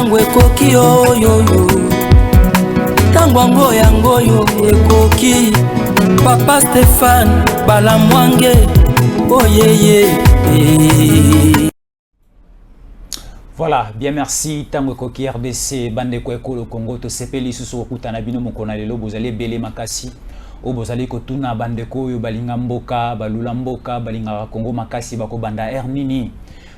tango ekoki oyoyo tango yango yo ekoki Papa Stéphane Balamwange oyeye. Voilà, bien merci. Tango Koki RDC, Bande Kweko, le Congo, to sepeli susu okuta na bino mokona lelo, bozali belé makasi. O bozali kotuna bande ko yo balinga mboka, balula mboka, balinga Congo makasi bako banda ernini.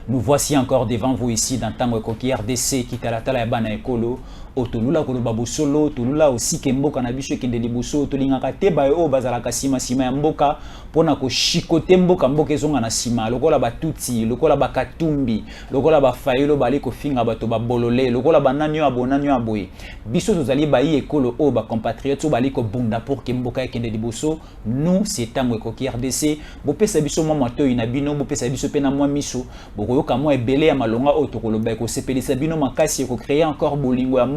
Nous voici encore devant vous ici dans Tango Koki RDC qui talatala ya bana ekolo. Otolula koloba bosolo, tolula aussi ke mboka na biso kende liboso, tolingaka te ba o bazalaka sima ya mboka pona ko shikote mboka ezonga na sima, lokola batuti, lokola bakatumbi, lokola bafayelo bali ko finga bato babolole, lokola bananyo abonanyo aboye. Biso tozali bayi ekolo o ba compatriotes bali ko bunda pour ke mboka kende liboso. Nous c'est Tango Koki RDC, bo pesa biso mwa moto ina bino, bo pesa biso pena mwa miso, bo koyoka mwa ebele ya malonga o tokoloba ko sepelisa bino makasi ko créer encore bolingo ya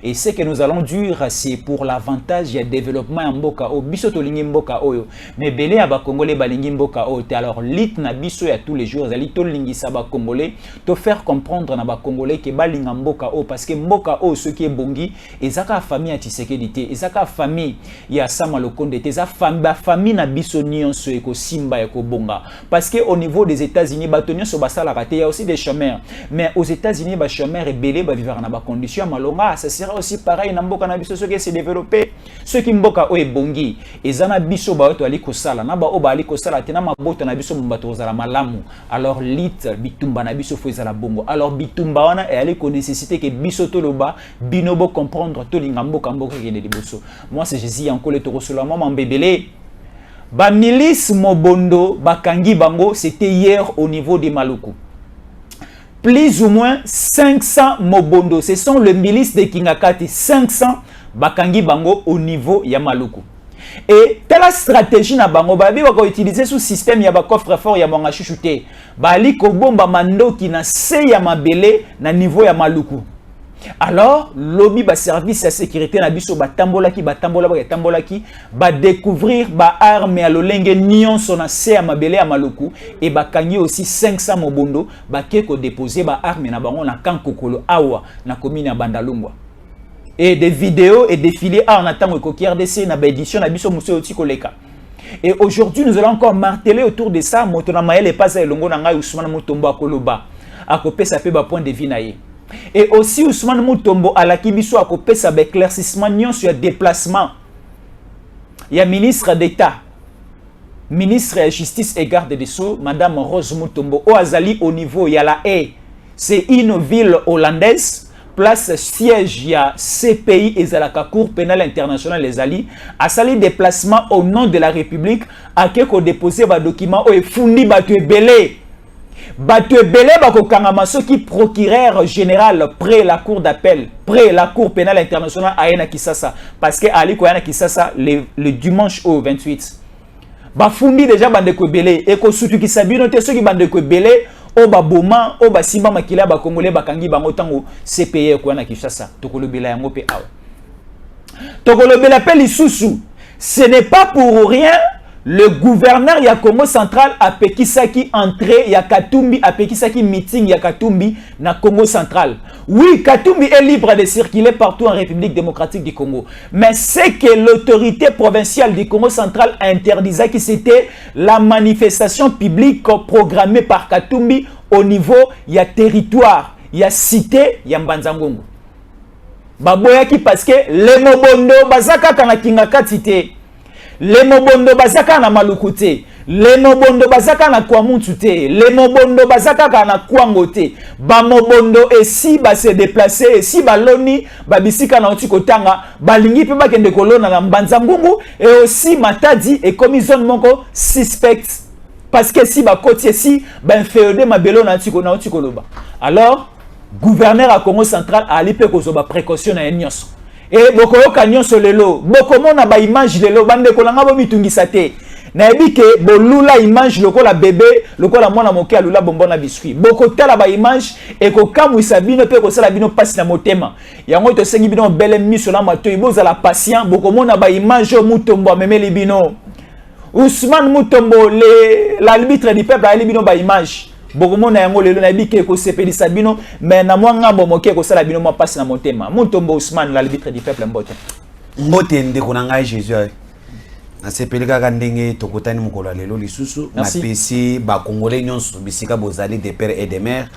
et ce que nous allons dire, c'est pour l'avantage et le développement en Mboka o biso to lingi Mboka oyo mais belé aba congolais balingi Mboka o alors lit na biso ya tous les jours ali to lingi sa ba congolais to faire comprendre na ba congolais que balinga Mboka o parce que Mboka o ce qui est bongi ezaka famille ya Tshisekedi ezaka famille ya Sama Lokonde eza famille na biso nyonso eko simba eko bonga parce que au niveau des États-Unis batonyo so basala raté il y a aussi des chômeurs mais aux États-Unis ba chômeurs et belé ba vivre na ba condition malonga, ça sera aussi pareil na mboka na biso ceux qui se développer ceux qui mboka o ebongi ezana biso ba to ali kosala na ba o ba ali kosala tena mabota na biso mbato zala malamu alors lit bitumba na biso fo ezala bongo alors bitumba wana e ali ko nécessité que biso to loba binobo comprendre to linga mboka ke de liboso. Moi c'est Jésus encore le toro solo maman bébélé ba milice mobondo bakangi bango c'était hier au niveau de Maluku. Plus ou moins 500 mobondo. Ce sont les milices de Kingakati. 500 bakangi bango au niveau ya Maluku. Et telle stratégie na bango babi wako utiliser sous système ya ba coffre fort ya monga chuchute. Bali ko bomba mando ki na se ya mabele na niveau ya Maluku. Alors, lobby ba service de sécurité na biso ba tambola ki ba découvrir ba arme ya lolenge nyonso na se ya mabele ya Maluku et ba kangi aussi 500 mobondo ba keko déposer ba arme na bango na kankokolo awa na commune ya Bandalungwa. Et des vidéos et défilés en attendant Koki RDC na ba édition na biso muso oti koleka. Et aujourd'hui, nous allons encore marteler autour de ça motona maele pas za elongo na ngai Ousmane Mutombo akoloba akopesa pe ba point de vue na ye. Et aussi Ousmane Mutombo à la Kibiso a coupé sa éclaircissement sur le déplacement. Il y a ministre d'État, ministre de Justice et Garde des Sceaux, Madame Rose Mutombo, au Azali au niveau, il y a la haie. C'est une ville hollandaise, place siège, il y a CPI et la Cour pénale internationale, les alliés, a sali déplacement au nom de la République, à qui on déposé des documents, et fourni, belé. Bato belé bako kangama qui procureur général près la cour d'appel, près la cour pénale internationale à Ena Kisasa parce que Ali ko Ena Kisasa le dimanche au 28. Ba fundi déjà bande ko belé et ko sutu ki sabino te ceux qui bande ko belé o ba boma o ba simba makila ba congolais bakangi bango tango CPI ko Ena Kisasa to ko le bela yango pe awa. To ko le bela pe lisusu. Ce n'est pas pour rien. Le gouverneur ya Congo central a pekisaki entrée ya Katumbi a pekisaki meeting ya Katumbi na Congo central. Oui, Katumbi est libre de circuler partout en République démocratique du Congo. Mais c'est que l'autorité provinciale du Congo central a interdit que c'était la manifestation publique programmée par Katumbi au niveau ya territoire, ya cité, ya Mbanzangongo. Baboyaki parce que les mobondo bazaka kana kingaka cité. Les mobondo bazaka na malukute, les mobondo bazaka na kwamuntu te, les mobondo bazaka na kwango te. Ba mobondo et si ba se déplacer et si ba loni ba bisika na otiko tanga, ba lingi pe ba kende kolona na Mbanzangungu et aussi Matadi et comme zone moko suspect parce que si ba côté si ba inféodé ma belo na otiko loba. Alors gouverneur à Congo central a ali pe ko ba précaution na nyonso. Et boko kanyon solelo boko mona ba image lelo bande ko langa bo mitungisa te na ebi ke bolula image lokola bébé lokola mwana moke alula bonbon na biscuit boko tala ba image e ko kamwisa bino pe ko sala bino pasi na motema yango to sengi bino bele miso la mato iboza la patient boko mona ba image Mutombo memeli bino Ousmane Mutombo l'arbitre du peuple ali bino ba image bokomo na yango lelo na bike ko sepeli sabino mais na mwanga momoke ko sala bino mo passe na motema Mutombo Ousmane l'arbitre du peuple mbote ndeko na ngai Jésus na sepeli kaka ndenge tokotani mokolo lelo lisusu na pesi ba congolais nyonso bisika bozali de père et de mère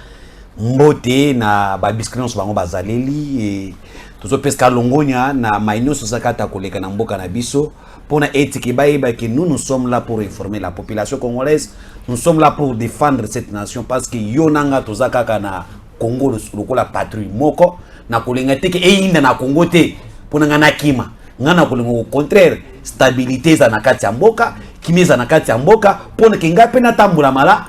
mbote na ba biscriptions bango bazaleli et tozo peska longonya na maino sosakata koleka na mboka na biso pona etiki bayiba que nous sommes là pour informer la population congolaise, nous sommes là pour défendre cette nation parce que yonanga tozakaka na Congo lokola patrie moko na kolenga teke einda na Congo te pona ngana kima ngana kolenga au contraire stabilité za na kati ya mboka kimeza na kati ya mboka pona kenga pena tambula mala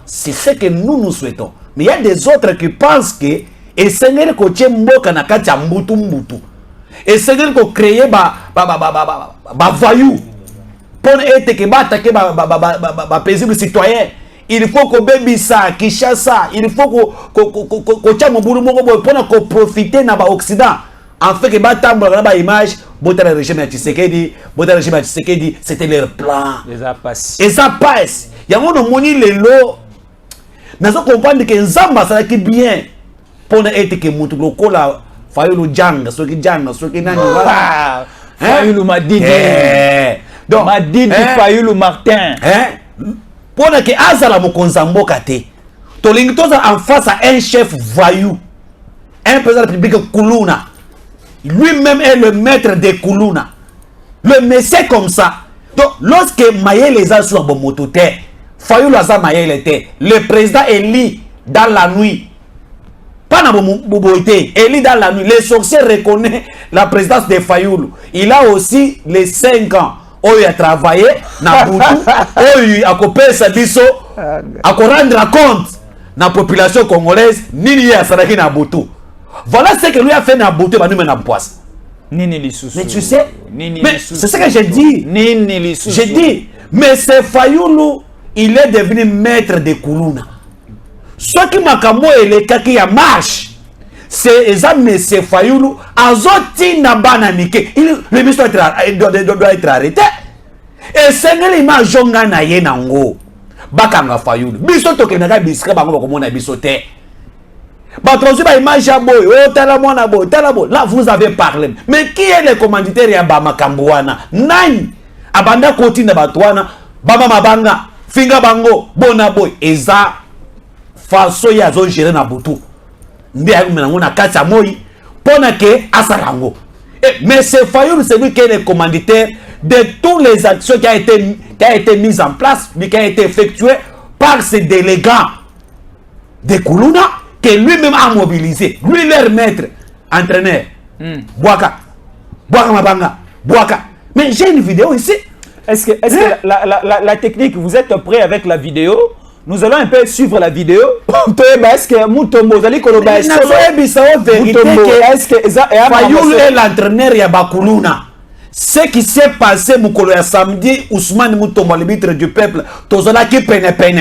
c'est ce que nous souhaitons. Mais il y a des autres qui pensent que et sengeli ko tie mboka na kati ya mbutu et sengeli ko créer ba voyou pour être que ba attaquer ba paisible citoyen. Il faut que bebisa Kinshasa, il faut que tia mobulu moko pour ko profiter na ba Occident en fait que ba tambula na ba image bota le régime ya Tshisekedi c'était leur plan. Et ça passe. Yango no moni lelo nazo comprendre que nzamba ça qui bien pour être que mutu lokola Fayulu janga soki nani voilà Fayulu Madidi donc Madidi Fayulu Martin pour que azala mokonza mboka te tolingi toza en face à un chef voyou, un président de la République Kuluna, lui-même est le maître de Kuluna, le monsieur comme ça. Donc lorsque Mayele les a sur la moto te Fayulu aza Mayele était le président élit dans la nuit. Pas dans Boboité, élit dans la nuit. Les sorciers reconnaissent la présidence de Fayulu. Il a aussi les 5 ans où il a travaillé na Boutou, où il a coupé sa biso, à rendre compte na population congolaise, ni a saraki na Boutou. Voilà ce que lui a fait na Boutou, bah nous na poisse. Nini Lissoussou. Mais tu sais, mais c'est ce que j'ai dit. Nini Lissoussou. J'ai dit, mais c'est Fayulu, il est devenu maître de Kuluna. Ce qui m'a et les kaki ya marche, c'est monsieur Fayulu, azoti na bananike. Le ministre doit être arrêté. Et c'est l'image ma jonga na ye nango. Bakanga Fayulu. Biso toke na biska bango komona biso te. Ba transfert ba image ya boy, oh tala mwana boy, tala boy. Là vous avez parlé. Mais qui est le commanditaire ya ba makambuana? Nani? Abanda koti na batwana, baba mabanga, finga bango, bona boy, eza faso ya zo gérer na butu. Ndé a menango na kati ya moi, pona ke asarango. Mais c'est Fayulu, c'est lui qui est le commanditaire de toutes les actions qui a été mises en place, mais qui a été effectuées par ces délégats de Kuluna, que lui-même a mobilisé. Lui, leur maître, entraîneur. Bouaka. Bouaka Mabanga. Bouaka. Mais j'ai une vidéo ici. Est-ce que la technique, vous êtes prêt avec la vidéo? Nous allons un peu suivre la vidéo. Est-ce que Mutombo, vous allez colorer? Est-ce que Fayulu est l'entraîneur ya Bakuluna? Ce qui s'est passé Mukolo ya samedi, Ousmane Mutombo, l'arbitre du peuple, Tozola qui pene.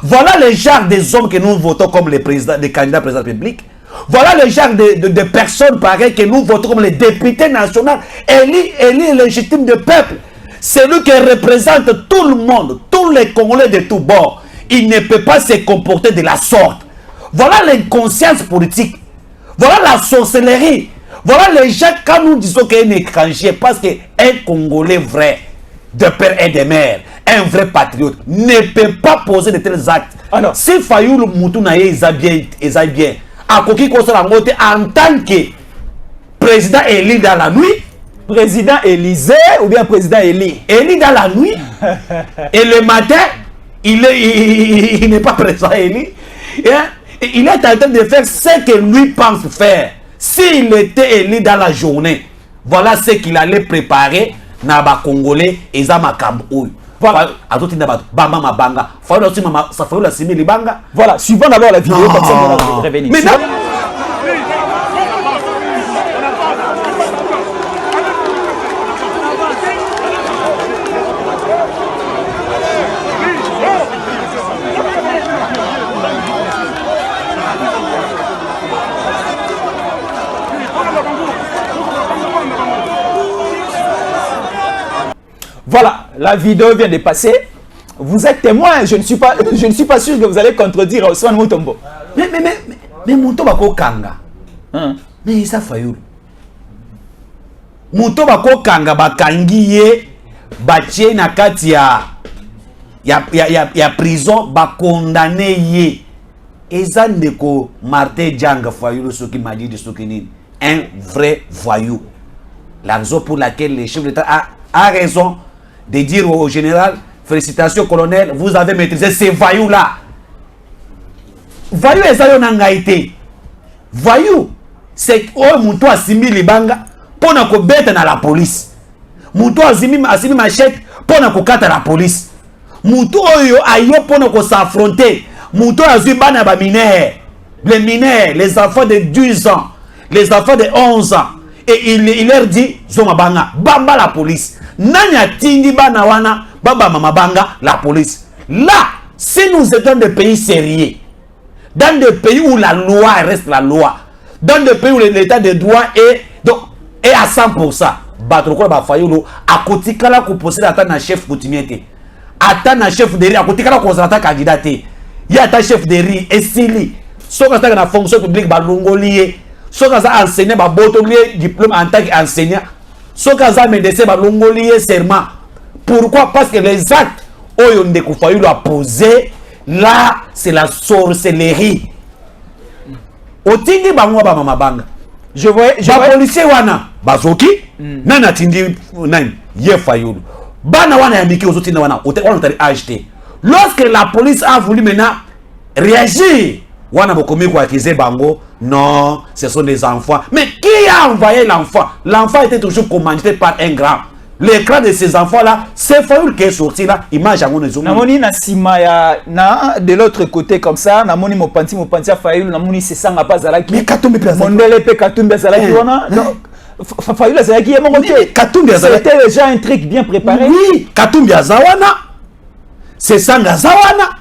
Voilà le genre des hommes que nous votons comme les candidats présidents de la République. Voilà le genre de personnes pareilles que nous votons comme les députés nationaux, élus légitimes du peuple. C'est lui qui représente tout le monde, tous les Congolais de tous bords. Il ne peut pas se comporter de la sorte. Voilà l'inconscience politique. Voilà la sorcellerie. Voilà les gens, quand nous disons qu'il est un étranger, parce qu'un Congolais vrai, de père et de mère, un vrai patriote, ne peut pas poser de tels actes. Alors, si Fayulu Moutunaye est bien, à Koki Kosalangote, en tant que président élu dans la nuit, président Élysée ou bien président Élie? Élie dans la nuit. Et le matin, il n'est pas présent Élie. Il est en train de faire ce que lui pense faire. S'il était élu dans la journée, voilà ce qu'il allait préparer. Naba Congolais et Zama Kamboui. Voilà. Voilà, suivons d'abord la vidéo comme ça on va revenir. Voilà, la vidéo vient de passer. Vous êtes témoin, je ne suis pas sûr que vous allez contredire Ousmane Mutombo. Mais Mutombo ko kanga. Mais ça Fayulu. Mutombo ko kanga bakangi ye batie na kati ya prison ba condamné ye. Eza ndeko Martin Djanga Fayulu soki m'a dit de soki nini. Un vrai voyou. La raison pour laquelle le chef d'État a raison de dire au général, félicitations colonel, vous avez maîtrisé ces voyous-là. Voyou eza yo nangaité. Voyou, c'est oh muto asimi libanga pona ko beta na la police. Muto asimi machette pona ko kata la police. Muto oyo ayo pona ko s'affronter. Muto azui bana ba mineurs. Les mineurs, les enfants de 12 ans, les enfants de 11 ans. Et il leur dit, Zoma banga, bamba la police. Nanya tindi bana wana, baba mama banga la police. Là, si nous étions des pays sérieux, dans des pays où la loi reste la loi, dans des pays où l'état de droit est à 100%, Batroko ba Fayulu, à côté kala ko possède atana chef coutumier. Atana chef de riz, à côté kala ko zata candidat. Il y a ta chef de riz, et Sili, sauf que dans la fonction publique, balongolié. Ce que ça enseigné, bah botolier diplôme en tant qu'enseignant. Ce que ça médecin, bah longolier serment. Pourquoi? Parce que les actes où on découvre a posé, là c'est la sorcellerie. Au tindi bango ba mama banga. Je vois policier wana bazoki nana tindi nani ye Fayulu. Bana wana ya miki ozotina wana on t'a acheté. Lorsque la police a voulu maintenant réagir, wana bokomi ko accuser bango. Non, ce sont des enfants. Mais qui a envoyé l'enfant? L'enfant était toujours commandité par un grand. L'écran de ces enfants-là, c'est Fayulu qui est sorti là. Image à mon exemple. Namoni na sima ya na de l'autre côté comme ça, namoni mopanti a Fayulu, namoni c'est ça n'a pas zalaki. Mais Katumbi Plaza. Mondele pe Katumbi zalaki wana. Non, Fayulu zalaki yemo côté. Katumbi zalaki. C'était déjà un truc bien préparé. Oui, Katumbi zawana. C'est sanga zawana.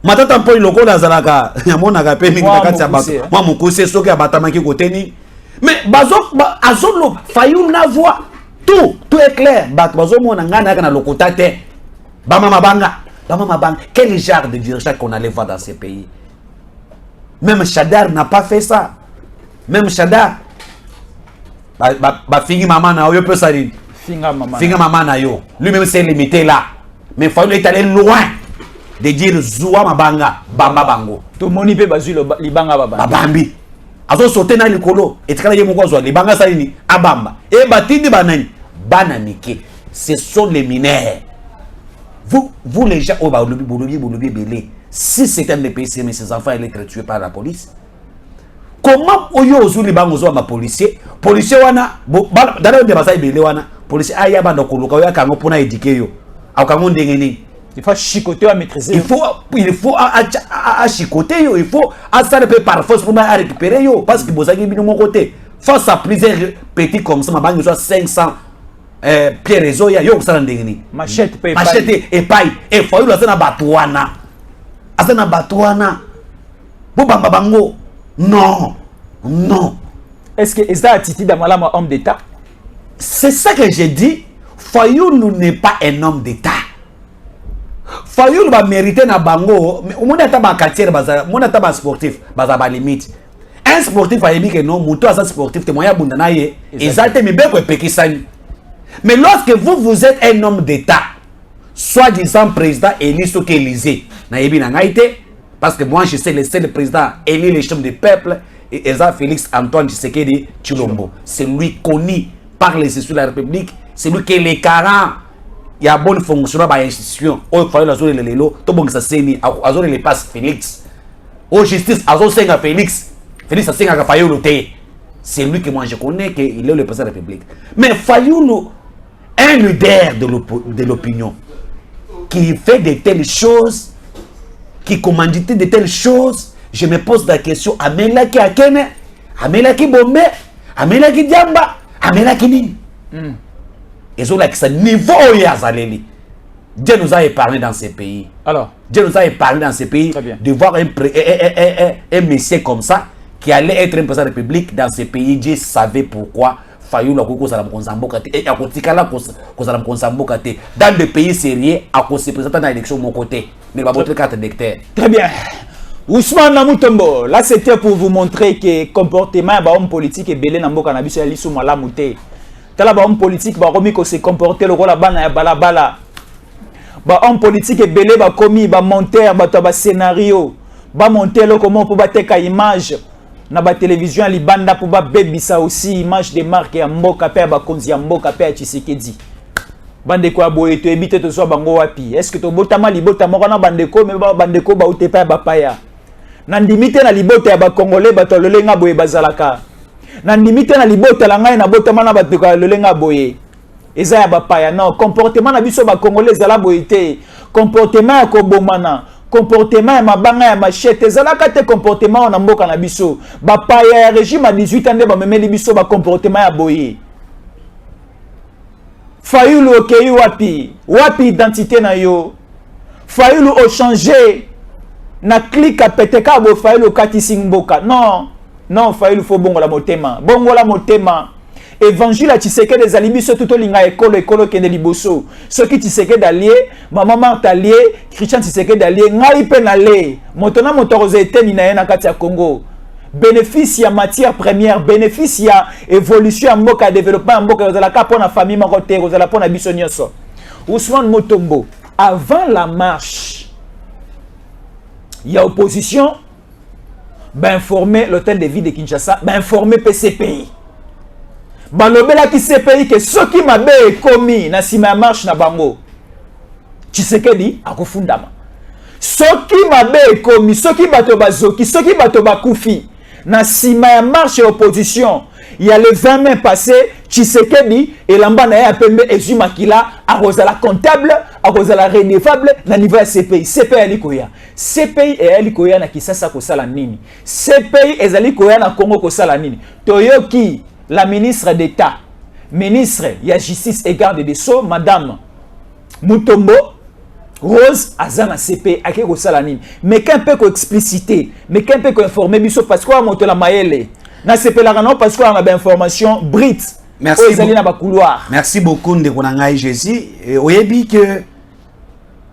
Matata mpo iloko na zalaka yamona ka pe mingi kati ya bato moi mukuse soki abatamaki koteni mais azolo Fayulu na voix tout est clair bato bazo mona ngana kana lokota te ba mama banga quel genre de dirigeant qu'on allait voir dans ces pays? Même Chadar n'a pas fait ça. Même Chadar ba fingi maman na yo peut ça dire finga maman na yo lui-même s'est limité là, mais Fayulu est allé loin de dire Zoua Mabanga, Bamba Bango. Tout le monde peut baser Libanga Bamba. Bambi. Azo sauté dans le colo. Et très bien, moi, Libanga Salini, Abamba. Et Batini Banani, Bananike. Ce sont les mineurs. Vous les gens, oh, Bouloubi, Belé. Si c'était un des pays, mais ces enfants allaient être tués par la police. Comment Oyo Ozu Libango Zoua ma policier? Policier wana, d'ailleurs, de Basai Belé wana, policier Ayaba no Koloka, Oya Kango Pona éduquer yo. Au Kango Dengeni. Il faut chicoter à maîtriser. Il faut à chicoter, il faut à ça par force pour récupérer parce que vous avez mis de mon côté. Face à plusieurs petits comme ça, ma banque soit 500 pieds réseau, il y a yo ça ndengini. Machette et paille. Et faut y asana batouana. Asana batouana. Bobamba bango. Non. Est-ce que ça attitude d'Amalama homme d'État? C'est ça que j'ai dit. Fayulu n'est pas un homme d'État. Fayulu va mériter na bango. Mon état ba quartier baza, mon état ba sportif baza ba limite. Un sportif a dit que non, muto asa sportif te moya bunda na ye. Exalte mi beko epekisani. Mais lorsque vous êtes un homme d'État, soi-disant président élu sur Élysée, na yebi na ngaite parce que moi je sais le président élu les chefs du peuple et Eza Félix Antoine Tshisekedi Tshilombo. C'est lui connu par les institutions de la République, c'est lui qui est les 40. Il y a bonne fonction dans l'institution. Il faut que les lelo, tout bon que ça seni, azor les passe Félix. Au justice, azor senga Félix. Félix a senga Fayulu te. C'est lui que moi je connais qu'il est le président de la République. Mais Fayulu, un leader de l'opinion, qui fait de telles choses, qui commandite de telles choses, je me pose la question, Amela ki Akene, Amela ki Bombe, Amela ki Diamba, Amela ki Nini. Et ce niveau Yazaleli. Dieu nous a épargné dans ces pays. Alors, Dieu nous a épargné dans ces pays de voir un monsieur comme ça qui allait être un président de la République dans ces pays. Dieu savait pourquoi Fayulu akozala mokonzi mboka te et akotikala kozala mokonzi mboka te dans le pays sérieux se présenter dans l'élection mon côté mais va voter carte d'électeur. Très bien. Ousmane Namutombo, là c'était pour vous montrer que comportement ba homme politique est belé na mboka na biso ya lisu malamu te. Tala ba homme politique ba komi ko se comporter le rôle bana ya balabala. Ba homme politique est belé ba komi ba monteur ba scénario, ba monter le comment pour ba teka image na ba télévision libanda pour ba bebisa aussi image de marque ya mboka pe ba konzi ya mboka pe ya Tshisekedi. Bandeko ya boye to ebite to so bango wapi? Est-ce que to botama libotama kana bandeko me ba bandeko ba utepa ba paya? Na ndimite na libota ya ba congolais bato lolenga boye bazalaka. Na ndimite na libota la ngai na botama na bato lolenga boye. Eza ya ba paya non, comportement na biso ba congolais zala boye te. Comportement ya kobomana, comportement ya mabanga ya machete ezalaka te comportement na mboka na biso. Ba paya ya régime à 18 ans ba memeli biso ba comportement ya boye. Fayulu okei wapi? Wapi identité na yo? Fayulu o changer na clique à peteka bo Fayulu kati singboka. Non, non, Fayulu faut bongo la motema. Bongo la motema. Évangile à Tshisekedi des alibi so tout linga école kende liboso. Ce qui Tshisekedi allié, maman Martha allié, Christian Tshisekedi allié, ngai pe na le. Motona motoroze eteni na yena kati ya Congo. Bénéfice ya matière première, bénéfice ya évolution ya mboka développement ya mboka ozala ka pona famille moko te, ozala pona biso nyonso. Ousmane Mutombo, avant la marche, il y a opposition, ben informer l'hôtel de ville de Kinshasa, ben informer PCPI. Ben lobela ki CPI que ce qui m'a bé commis na sima marche na bango. Tshisekedi akofundama. Ce qui m'a bé commis, ce qui bato bazoki, ce qui bato bakufi. Na sima marche opposition, il y a le 20 mai passé, Tshisekedi et l'ambana ya pembe ezumakila a la comptable, a la renouvelable na niveau ya CPI. CPI alikoya. CPI et alikoya na Kisasa ko sala nini. CPI ezali koya na Congo ko sala nini. Toyoki la ministre d'État, ministre ya justice et garde des Sceaux, madame Mutombo Rose Azana CP ake ko sala nini. Mais qu'un peu ko expliciter, mais qu'un peu ko informer biso parce que monte la maele. Na CP la non parce qu'on a bien information brite. Merci. Merci beaucoup ndeko na ngai Jésus. Oyebi que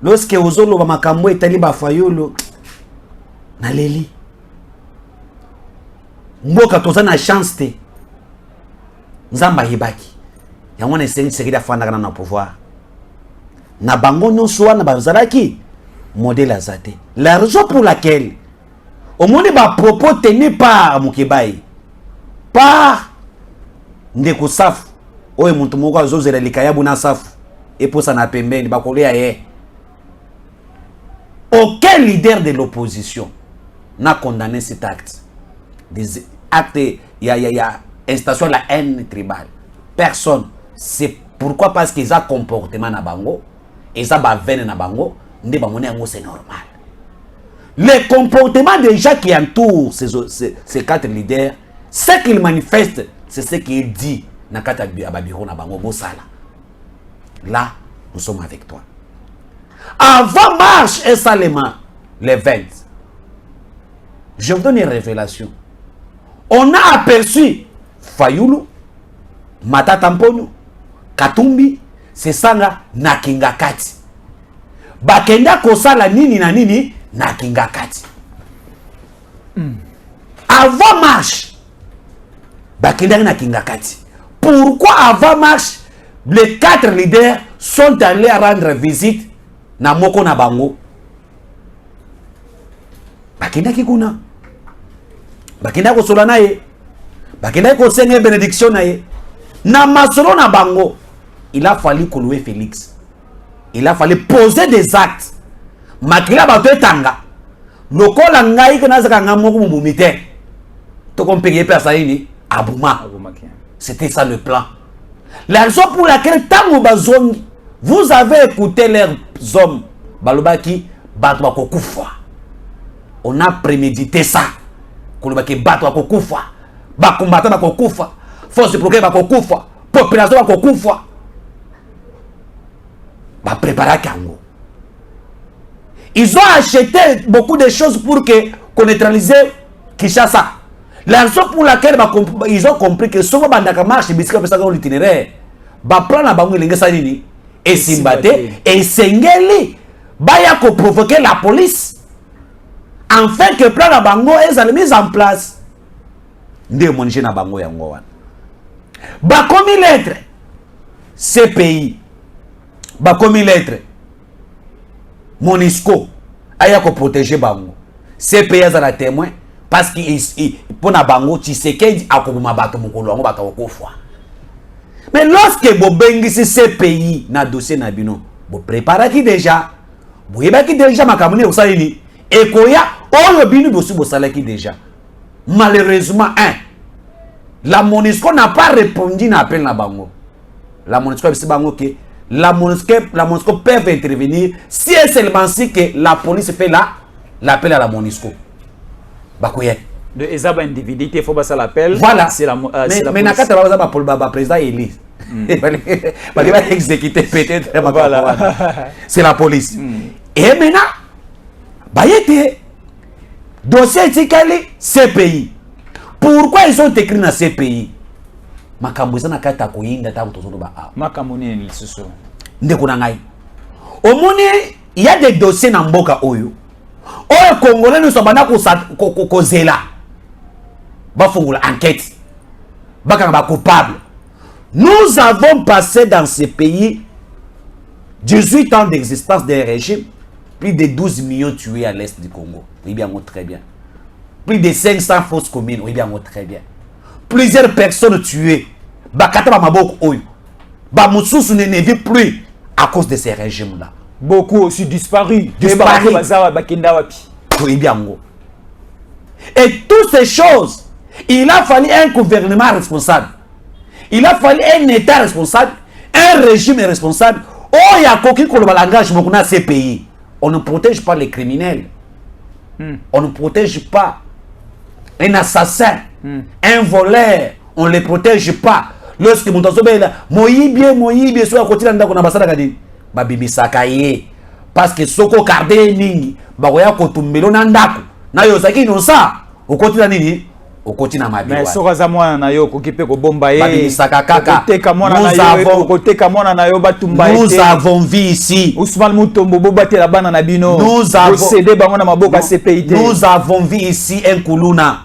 lorsque ozolo ba makambo etali ba Fayulu na leli. Mboka toza na chance te. Nzamba hibaki. Yango na sengi sekida fanda kana na pouvoir. Na bango nyonso wana bazalaki modèle azate. La raison pour laquelle au monde ba propos tenus par Mukebai par ndeko safu oye muntu moko azozela likayabu na safu eposa na pembeni bakolia ye. Aucun leader de l'opposition n'a condamné cet acte. Des actes il y a installation de la haine tribale. Personne. C'est pourquoi parce qu'ils ont comportement na bango, ils ont veine na bango, ne bamone yango c'est normal. Le comportement des gens qui entourent ces quatre leaders, ce qu'ils manifestent, c'est ce qui est dit na kata ababiro na bango bosala. Là, nous sommes avec toi. Avant marche et salement, les 20. Je vous donne une révélation. On a aperçu Fayulu, Matata Mponyo, Katumbi, Sesanga na Kingakati. Bakenda kosala nini na nini na Kingakati. Avant marche, bakenda na Kingakati. Pourquoi avant marche, les 4 leaders sont allés rendre visite na moko na bango? Bakenda kikuna. Bakenda kosola na ye. Bakenda ko senga bénédiction na ye. Na masolo na bango. Il a fallu louer Félix. Il a fallu poser des actes. Makila bato etanga. Lokola ngai kana zaka ngamoko mumite. To compérer personne abuma. C'était ça le plan. La raison pour laquelle tango bazongi, vous avez écouté leurs hommes balobaki batwa kokufa. On a prémédité ça. Kolobaki batwa kokufa. Ba combattant ba kokufa. Force de progrès ba kokufa. Population ba kokufa. Ba préparer Kango. Ils ont acheté beaucoup de choses pour que qu'on neutralise Kinshasa. La raison pour laquelle ils ont compris que si on marche, l'itinéraire, prendre la banque et s'imbattre et s'engueuler, baya ko provoquer la police, afin que plan la bango est mise en place. Nde monje na bango yango wana. Ba komi lettre CPI. Ba komi lettre Monisco aya ko protéger bango. CPI azala témoin parce que pour na bango Tshisekedi akobuma bato mokolo yango bato okofwa. Mais lorsque bo bengisi CPI na dossier na bino, bo préparaki déjà. Bo yebaki déjà makamune osalini ekoya oyo bino bosu bo salaki déjà. Malheureusement, la MONUSCO n'a pas répondu à l'appel na bango. La MONUSCO que la MONUSCO peut intervenir si et seulement si que la police fait l'appel à la MONUSCO. Bakoye. De ezaba individu il faut passer l'appel. Voilà. C'est la mais nakata ba pour ba président Élie. Il va exécuter peut-être. Voilà. C'est la police. Et maintenant bayete dossier tikali CPI. Pourquoi ils ont écrit dans CPI? Makambuza na kata koyinda ta kutozono ba. Makamuni ni lisusu. Ndeko na ngai. Omoni il y a des dossiers na mboka oyo. Oyo Congolais nous sobana ko zela. Ba fungula enquête. Bakanga ba coupable. Nous avons passé dans ce pays 18 ans d'existence d'un régime, plus de 12 millions tués à l'est du Congo. Oui bien, très bien. Plus de 500 fausses communes. Oui bien, très bien. Plusieurs personnes tuées. Bakata ba maboko oyo. Ba mususu ne vit plus à cause de ces régimes-là. Beaucoup aussi disparus. Oui bien. Et toutes ces choses, il a fallu un gouvernement responsable. Il a fallu un État responsable, un régime responsable. Oh, il y a coquille pour le langage dans ces pays. On ne protège pas les criminels. On ne protège pas un assassin, un voleur. On ne les protège pas. Lorsque mon moyibie, soit à côté de l'ambassade Gadi, babibi sakaye. Parce que soko kardé ningi, bagoya kotumbelo nandako. Na yosaki inosa, au côté de nini. Mais sokaza mwana na yo kokipe ko bomba ye kaka nous avons vu ici Ousmane Mutombo bobate la bana na bino nous avons vu ici un kuluna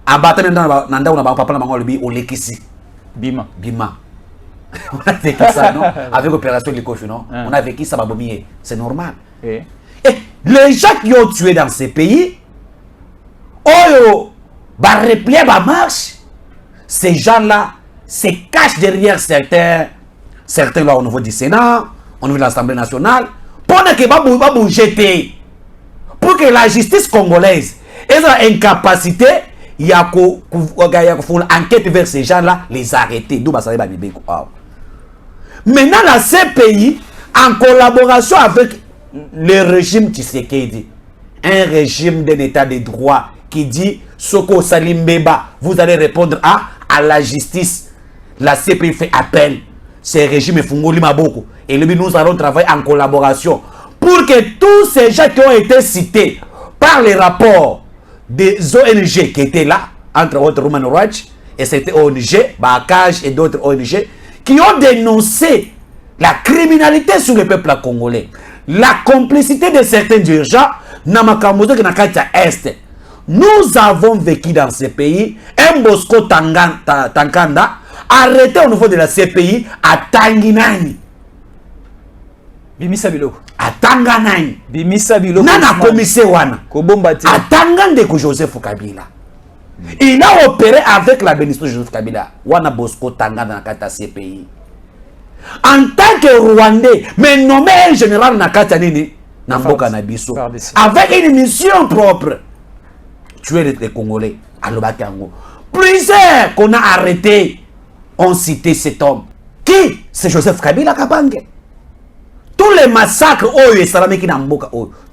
abatana nanda na papa na bango lobi olekisi bima on a vécu ça non avec opération Likofi non on a vécu ça babomier c'est normal et les gens qui ont tué dans ces pays oyo bah replier bah marche, ces gens-là se cachent derrière certains là au niveau du Sénat, au niveau de l'Assemblée nationale, pour que jeter, pour que la justice congolaise ait incapacité, il y a une enquête vers ces gens-là, les arrêter. D'où ça va bien. Maintenant la CPI, en collaboration avec le régime Tshisekedi, un régime d'un état de droit qui dit Soko Salimbeba, vous allez répondre à la justice. La CPI fait appel. C'est régime Fungoli Maboko. Et nous allons travailler en collaboration pour que tous ces gens qui ont été cités par les rapports des ONG qui étaient là, entre autres Human Rights, et c'était ONG, Bakaj et d'autres ONG, qui ont dénoncé la criminalité sur le peuple congolais, la complicité de certains dirigeants, Namakamozo qui n'a qu'à Est. Nous avons vécu dans ce pays un Bosco Tankanda arrêté au niveau de la CPI à Tanginani. Bimisa Bilo. À Tanganani. Bimisa Bilo. Nana commissaire wana. À Tangande que Joseph Kabila. Il a opéré avec l'administration Joseph Kabila. Wana Bosco Tanganda dans la CPI. En tant que Rwandais, mais nommé un général Nakata Nini, Namboka Nabiso. Avec une mission propre. Tuer les Congolais à l'Obakango. Plusieurs qu'on a arrêtés ont cité cet homme. Qui? C'est Joseph Kabila Kabange. Tous les massacres,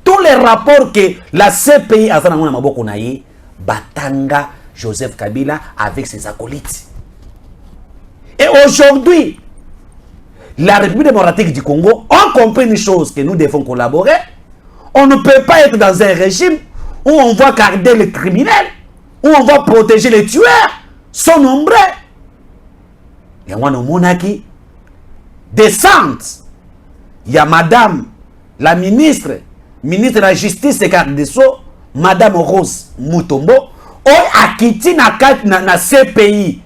tous les rapports que la CPI a fait dans Maboko Naye, Batanga Joseph Kabila avec ses acolytes. Et aujourd'hui, la République démocratique du Congo a compris une chose que nous devons collaborer. On ne peut pas être dans un régime où on voit garder les criminels. où on va protéger les tueurs, sont nombreux. Il y a un monarchie descente. Il y a madame, la ministre de la justice et garde des Sceaux, madame Rose Mutombo, a quitté na CPI.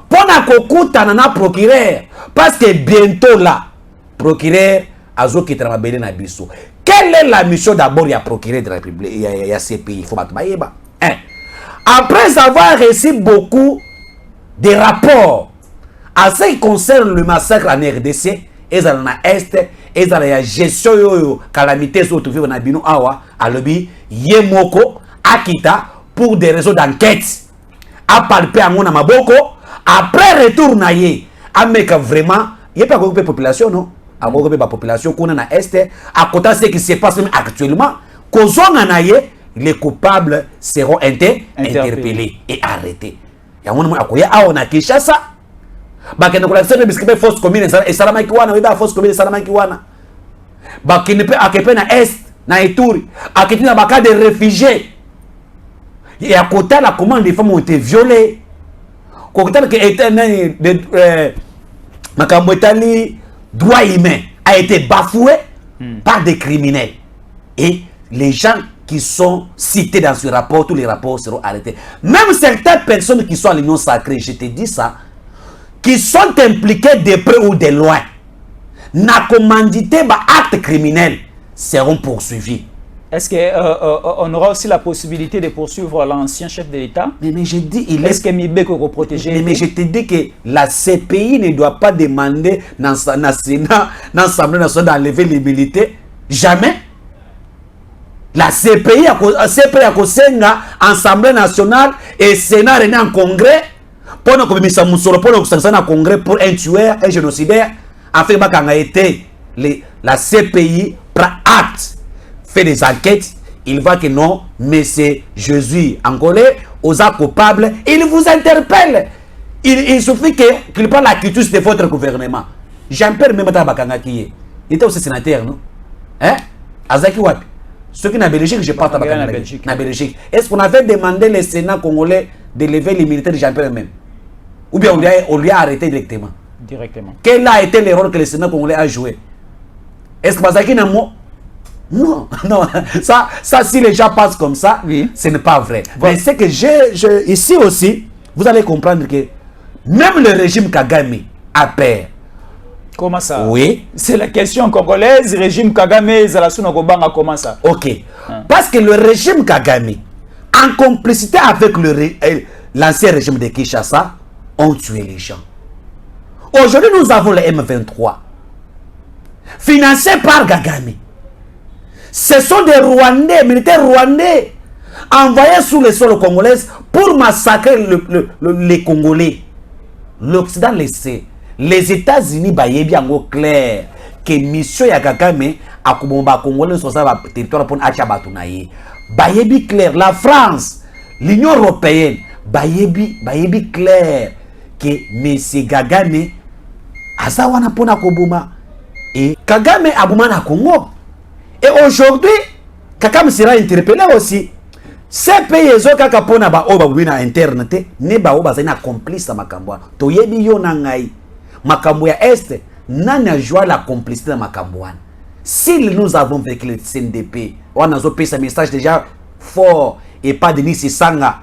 Pour na procureur, parce que bientôt là, procureur azo qui travaille na biso. Quelle est la mission d'abord il y a procureur de la République, il y a CPI, il faut battre. Après avoir reçu beaucoup de rapports en ce qui concerne le massacre en RDC, et dans l'Est, et dans la gestion de calamité sur tout vivre na bino awa, à l'objet Yemoko, Akita, pour des raisons d'enquête, à palper à mon amaboko, après retour na ye, à meka vraiment, il n'y a pas de population, non? À regrouper la population qu'on a na Est, à côté de ce qui se passe même actuellement, qu'aux les coupables seront interpellés et arrêtés. Il y a un moment où on a Kinshasa. Bakene kola sebe biskipe force commune et Salamaki wana weba force commune Salamaki wana. Bakene pe akepe na Est na Ituri, aketi na baka de réfugiés. Et à côté la commande des femmes ont été violées. Côté que était makambo etali droit humain a été bafoué par des criminels. Et les gens qui sont cités dans ce rapport, tous les rapports seront arrêtés. Même certaines personnes qui sont à l'Union sacrée, je te dis ça, qui sont impliquées de près ou de loin, n'a commandité actes criminels, seront poursuivis. Est-ce qu'on aura aussi la possibilité de poursuivre l'ancien chef de l'État? Mais je dis, est-ce que Mibeko va protéger? Mais je te dis que la CPI ne doit pas demander dans l'Assemblée nationale d'enlever l'immunité. Jamais. La CPI a Kosenga, Assemblée nationale et Sénat réunis en congrès pour un congrès pour un tueur, un génocidaire. En fait, la CPI prend acte, fait des enquêtes, il voit que non, mais c'est Jésus angolais, aux coupables, il vous interpelle. Il suffit qu'il prenne la quitus de votre gouvernement. Jean-Pierre Memata Bakanga qui est. Il était aussi sénateur, non? Hein? Azaki Wapi. Ceux qui sont en Belgique, je parle en Belgique. Est-ce qu'on avait demandé le Sénat congolais de lever l'immunité de Jean-Pierre même? Ou bien on lui a arrêté directement? Quel a été le rôle que le Sénat congolais a joué? Est-ce que Bazaki n'a mot? Non, non. Ça, si les gens passent comme ça, oui, ce n'est pas vrai. Mais c'est que ici aussi, vous allez comprendre que même le régime Kagame a peur. Comment ça? Oui. C'est la question congolaise. Régime Kagame, comment ça? Ok. Parce que le régime Kagame, en complicité avec l'ancien régime de Kinshasa, ont tué les gens. Aujourd'hui, nous avons le M23, financé par Kagame. Ce sont des Rwandais, militaires rwandais, envoyés sous le sol congolais pour massacrer les Congolais. L'Occident le sait. Les États-Unis, ils bien clair que mission ya Kagame a kubomba Congolais sur sa territoire pour achabatunaye. Bayebi clair. La France, l'Union européenne, bayebi clair que M. Kagame azawana pona koboma et Kagame abuma na Congo. Et aujourd'hui, Kagame sera interpellé aussi. Ces pays kaka pona ba oba bina interne te ne ba oba zina complice makambo. To yebi yo na ngai. Makambo ya Est, nani a joué la complicité de Makambouane. Si nous avons vécu le CNDP, on a fait ce message déjà fort et pas de Nissi Sanga,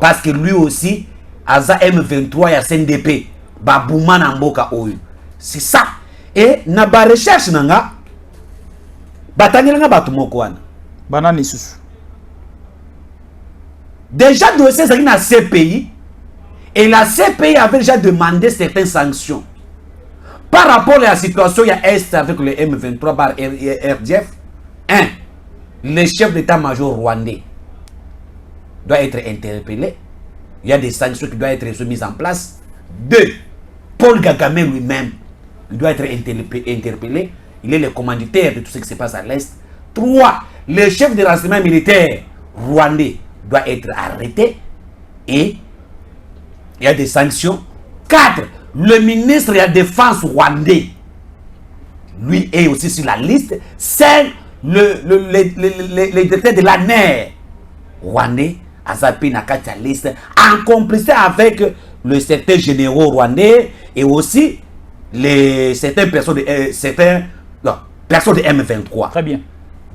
parce que lui aussi, Aza M23 et CNDP, Babouman Amboka Oyu. C'est ça. Et na ba recherche nanga, batangela batumokwana. Banani susu. Déjà dossier ça na CPI. Et la CPI avait déjà demandé certaines sanctions. Par rapport à la situation à Est avec le M23 par RDF, 1. Le chef d'état-major rwandais doit être interpellé. Il y a des sanctions qui doivent être mises en place. 2. Paul Kagame lui-même doit être interpellé. Il est le commanditaire de tout ce qui se passe à l'Est. 3. Le chef de renseignement militaire rwandais doit être arrêté. Et il y a des sanctions. 4. Le ministre de la Défense rwandais, lui est aussi sur la liste. 5. Le directeur de l'ANER rwandais azapi na kati ya liste en complicité avec le secteur généraux rwandais et aussi les certaines personnes de M23. Très bien.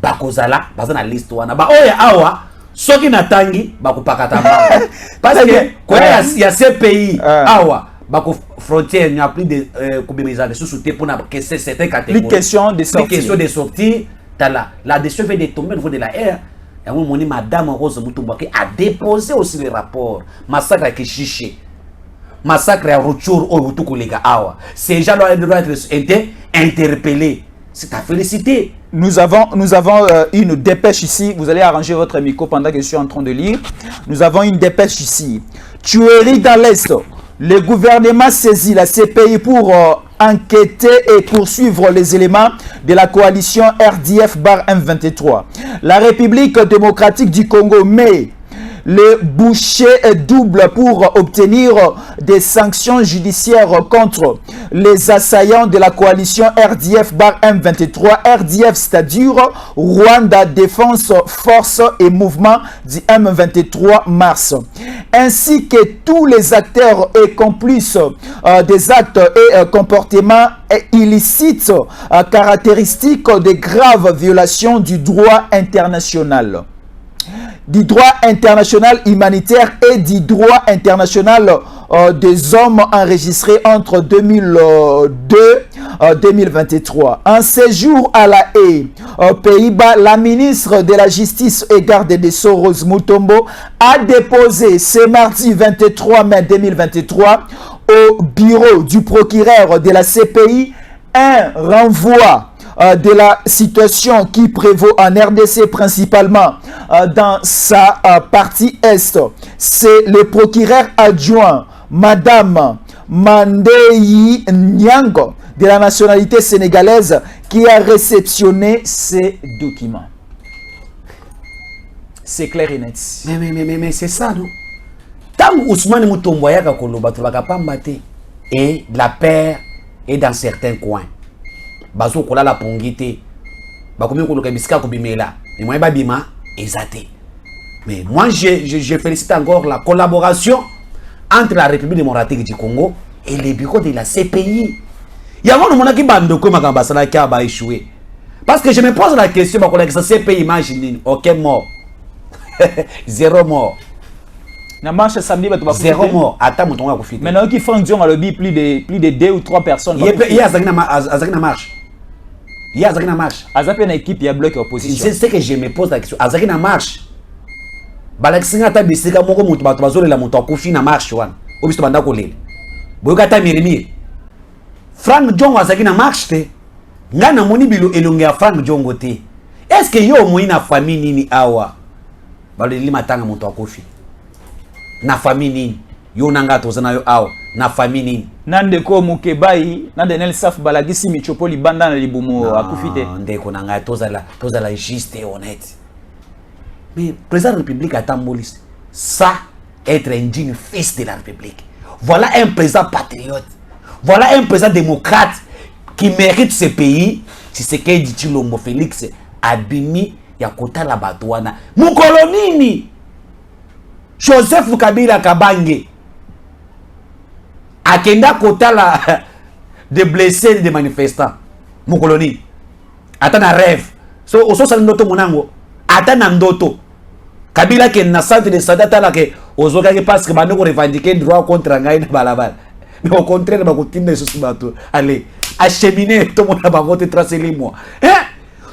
Bakozala baza na liste wana ba oya awa soki na tangi bakupakata mbala parce que quoi il y a ces pays awa bako frontière n'y a plus de kubimiza sous pour na que c'est certaines catégories. Plus question de sortie. Plus question de sortie. La décision fait de tomber au niveau de la air. Et moi moni madame Rose Mutumba qui a déposé aussi le rapport massacre à Kishiché. Massacre à Rutshuru au Butukulega awa. Ces gens doivent être interpellés. C'est à féliciter. Nous avons une dépêche ici. Vous allez arranger votre micro pendant que je suis en train de lire. Nous avons une dépêche ici. Tuerie dans l'Est. Le gouvernement saisit la CPI pour enquêter et poursuivre les éléments de la coalition RDF-M23. La République démocratique du Congo met le boucher double pour obtenir des sanctions judiciaires contre les assaillants de la coalition RDF-M23. RDF, c'est-à-dire Rwanda Défense Force et Mouvement du M23 Mars, ainsi que tous les acteurs et complices des actes et comportements illicites caractéristiques de graves violations du droit international. Du droit international humanitaire et du droit international des hommes enregistrés entre 2002 et 2023. En séjour à La Haye, aux Pays-Bas, la ministre de la Justice et garde des Sceaux, Rose Mutombo, a déposé ce mardi 23 mai 2023 au bureau du procureur de la CPI un renvoi de la situation qui prévaut en RDC, principalement dans sa partie est. C'est le procureur adjoint, Madame Mandei Nyango, de la nationalité sénégalaise, qui a réceptionné ces documents. C'est clair et net. Mais c'est ça, non? Tant Ousmane Mutombo yaka koloba tolaka pambate et la paix est dans certains coins. Bazo kola la pongité. Bakomi koloka bisika ko bimela. Mais moi ba bima ezate. Mais moi je félicite encore la collaboration entre la République démocratique du Congo et les bureaux de la CPI. Il y a un qui bande ko makamba sala ki aba échoué. Parce que je me pose la question ba kola que CPI imagine aucun mort. Zéro mort. Na marche samedi ba to ba zéro mort. Ata mutonga ko fité. Maintenant qui Franck Dion a le plus de 2 ou 3 personnes. Il y a azaki na marche. Il y a Azaki na marche. Azaki na équipe, il y a bloc opposition. C'est ce que je me pose la question. Azaki na marche. Balaksinga ta bisika moko mutu bato bazole la mutu akufi na marche wana. Obisto banda kolele. Boyoka ta mirimi. Frank Jongo azaki na marche te. Nga na moni bilo elonge ya Frank Jongo te. Est-ce que yo moi na famille nini awa? Baleli matanga mutu akufi. Na famille nini? Yo nanga tozana yo awa. Na famille nini? Nande ko Mukebai, nande Nel Saf balagisi Michopoli banda na libumo akufite. Ndeko nanga tozala juste et honnête. Mais président de la République a tambolis. Ça être un digne fils de la République. Voilà un président patriote. Voilà un président démocrate qui mérite ce pays. Si c'est que dit Chilombo Félix Abimi Yakota la Batouana. Mukolonini. Joseph Kabila Kabange. Akenda kota la de blessés des manifestants. Mukoloni. Ata na rêve. So oso sa ndoto monango. Ata na ndoto. Kabila ke na centre de sadata la ke ozoka ke parce que bando ko revendiquer droit contre ngai na balabala. Mais au contraire ba ko timne sous bateau. Allez, acheminer tout monde ba ko te tracer les mois.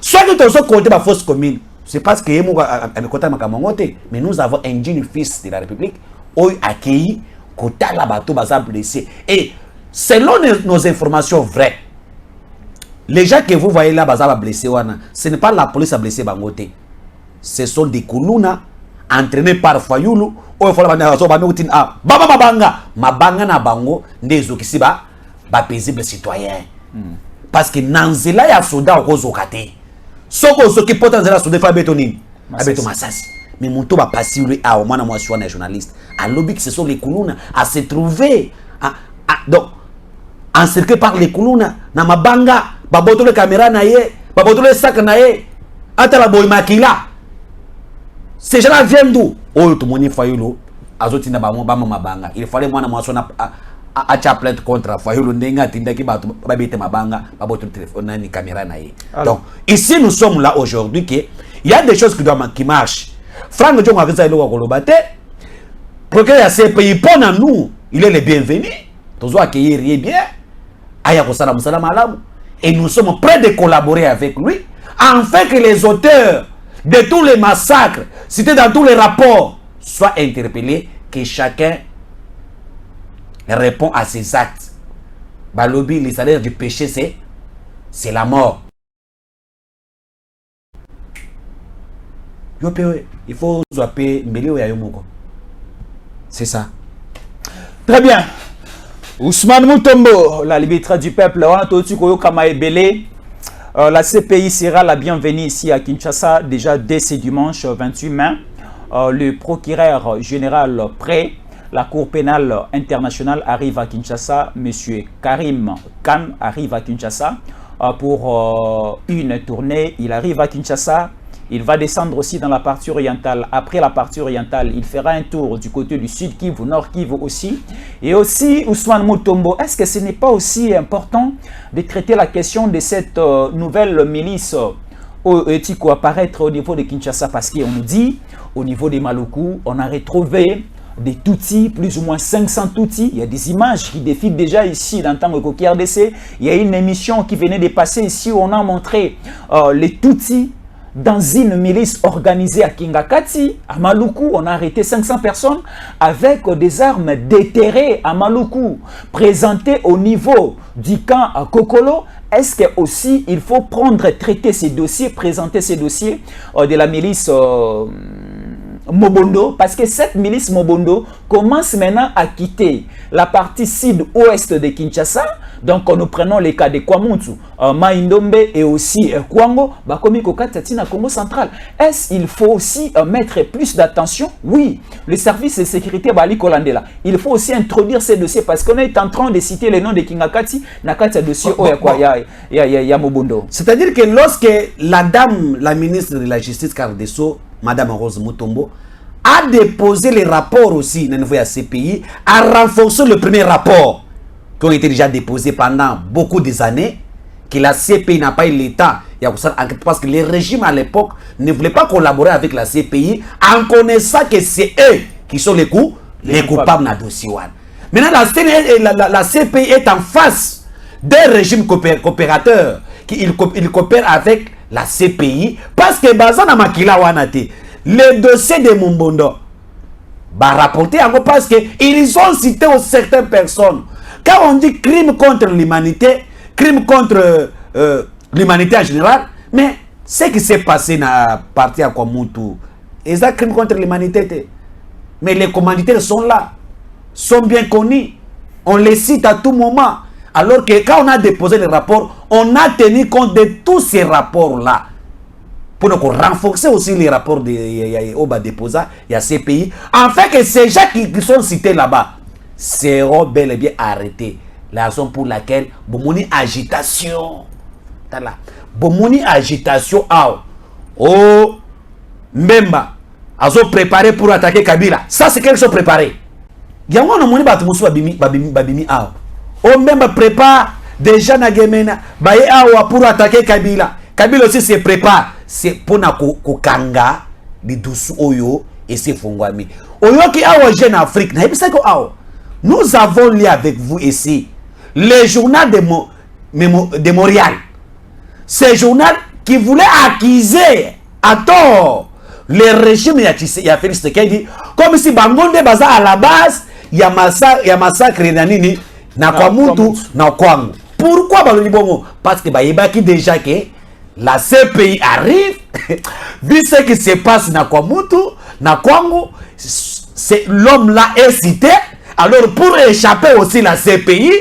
Soit que tozo côté ba fausse commune. C'est parce que yemo a kota makamongote, mais nous avons un digne fils de la République oy accueilli kota la bateau baza blessé. Et selon nos informations vraies, les gens que vous voyez là baza blessé wana, ce n'est pas la police a blessé bangote. Ce sont des kuluna entraînés par Fayulu ou il faut la mabanga na bango ndezo kisiba ba paisible citoyen. Parce que nanzela ya soda okozokate. Soko soki potenzela soda fa betonini. Abeto masasi. Mais mon to ba passible a au mwana mwasi wana journaliste. À lobby que ce sont les kuluna à se trouver donc encerclés par les kuluna na mabanga ba botole caméra na ye, ba botole sac na ye. Ata la boy makila. ces gens-là viennent d'où? Oh, tout le monde Fayulu. Azotina mabanga. Il fallait moi à plainte contre Fayulu Nenga Tindaki Babete Mabanga, Babotu téléphone, ni caméra naïe. Donc, ici nous sommes là aujourd'hui qu'il y a des choses qui marchent. Franck Djong a fait ça, il a procureur CPI pour nous, il est le bienvenu. Tous ceux qui accueillir bien, et nous sommes prêts de collaborer avec lui, afin que les auteurs de tous les massacres cités dans tous les rapports soient interpellés, que chacun répond à ses actes. Balobi, les salaires du péché, c'est la mort. Il faut zapper Mbélé Yayomoko. C'est ça. Très bien. Ousmane Mutombo, la liberté du peuple, on a tout Belé. La CPI sera la bienvenue ici à Kinshasa déjà dès ce dimanche 28 mai. Le procureur général prêt, la Cour pénale internationale arrive à Kinshasa. Monsieur Karim Khan arrive à Kinshasa pour une tournée. Il arrive à Kinshasa. Il va descendre aussi dans la partie orientale. Après la partie orientale, il fera un tour du côté du Sud Kivu, Nord Kivu aussi. Et aussi, Ousmane Mutombo, est-ce que ce n'est pas aussi important de traiter la question de cette nouvelle milice qui apparaître au niveau de Kinshasa? Parce qu'on nous dit, au niveau des Maluku, on a retrouvé des Tutsis, plus ou moins 500 Tutsis. Il y a des images qui défilent déjà ici dans le temps de RDC. Il y a une émission qui venait de passer ici où on a montré les Tutsis dans une milice organisée à Kingakati, à Maluku. On a arrêté 500 personnes avec des armes déterrées à Maluku, présentées au niveau du camp à Kokolo. Est-ce que aussi il faut traiter ces dossiers, présenter ces dossiers de la milice Mobondo, parce que cette milice Mobondo commence maintenant à quitter la partie sud-ouest de Kinshasa. Donc nous prenons les cas de Kwamuntu, Maindombe et aussi Kwango, Bakomiko Katatina, Congo central. Est-ce qu'il faut aussi mettre plus d'attention? Oui, le service de sécurité Bali Kolandela. Il faut aussi introduire ces dossiers parce qu'on est en train de citer les noms de Kingakati, Nakati dossier ya Mobondo. C'est-à-dire que lorsque la ministre de la Justice Cardesso, Madame Rose Mutombo, a déposé les rapports aussi dans le CPI, a renforcé le premier rapport qui ont été déjà déposés pendant beaucoup années, que la CPI n'a pas eu le temps, parce que les régimes à l'époque ne voulaient pas collaborer avec la CPI en connaissant que c'est eux qui sont les coupables dans le dossier. Maintenant, la CPI est en face des régimes coopérateurs qui coopèrent avec la CPI parce que Bazana Makila Wanate, les dossiers de Mumbondo, rapporté parce qu'ils ont cité certaines personnes. Quand on dit crime contre l'humanité, crime contre l'humanité en général, mais ce qui s'est passé dans la partie à Kwamuntu, c'est un crime contre l'humanité. Mais les commanditaires sont là, sont bien connus, on les cite à tout moment. Alors que quand on a déposé les rapports, on a tenu compte de tous ces rapports-là. Pour nous renforcer aussi les rapports de Oba Déposa, il y a CPI. Afin que ces gens qui sont cités là-bas seront bel et bien arrêtés. La raison pour laquelle, Bomoni agitation. Bomoni agitation. Oh, Mbemba, ils ont préparé pour attaquer Kabila. Ça, c'est quelque chose préparé. Il y a un moni batumusu babimi ao. Oh, Mbemba prépare déjà na gemena baye awa pour attaquer Kabila. Kabila aussi se prépare. C'est pour na kokanga di dusu oyo et c'est fongwami. Oyo ki awa jeune Afrique na ebisa ko awa. Nous avons lu avec vous ici le journal de Montréal. Ce journal qui voulait accuser à tort le régime de Félix Tshisekedi comme si Bangonde baza à la base il y a massacre nanini na Kwamuntu na Kwango. Pourquoi baloni bongo? Parce que bayebaki déjà que la CPI arrive, vu ce qui se passe na Kwamuntu na Kwango, c'est l'homme là est cité. Alors pour échapper aussi la CPI,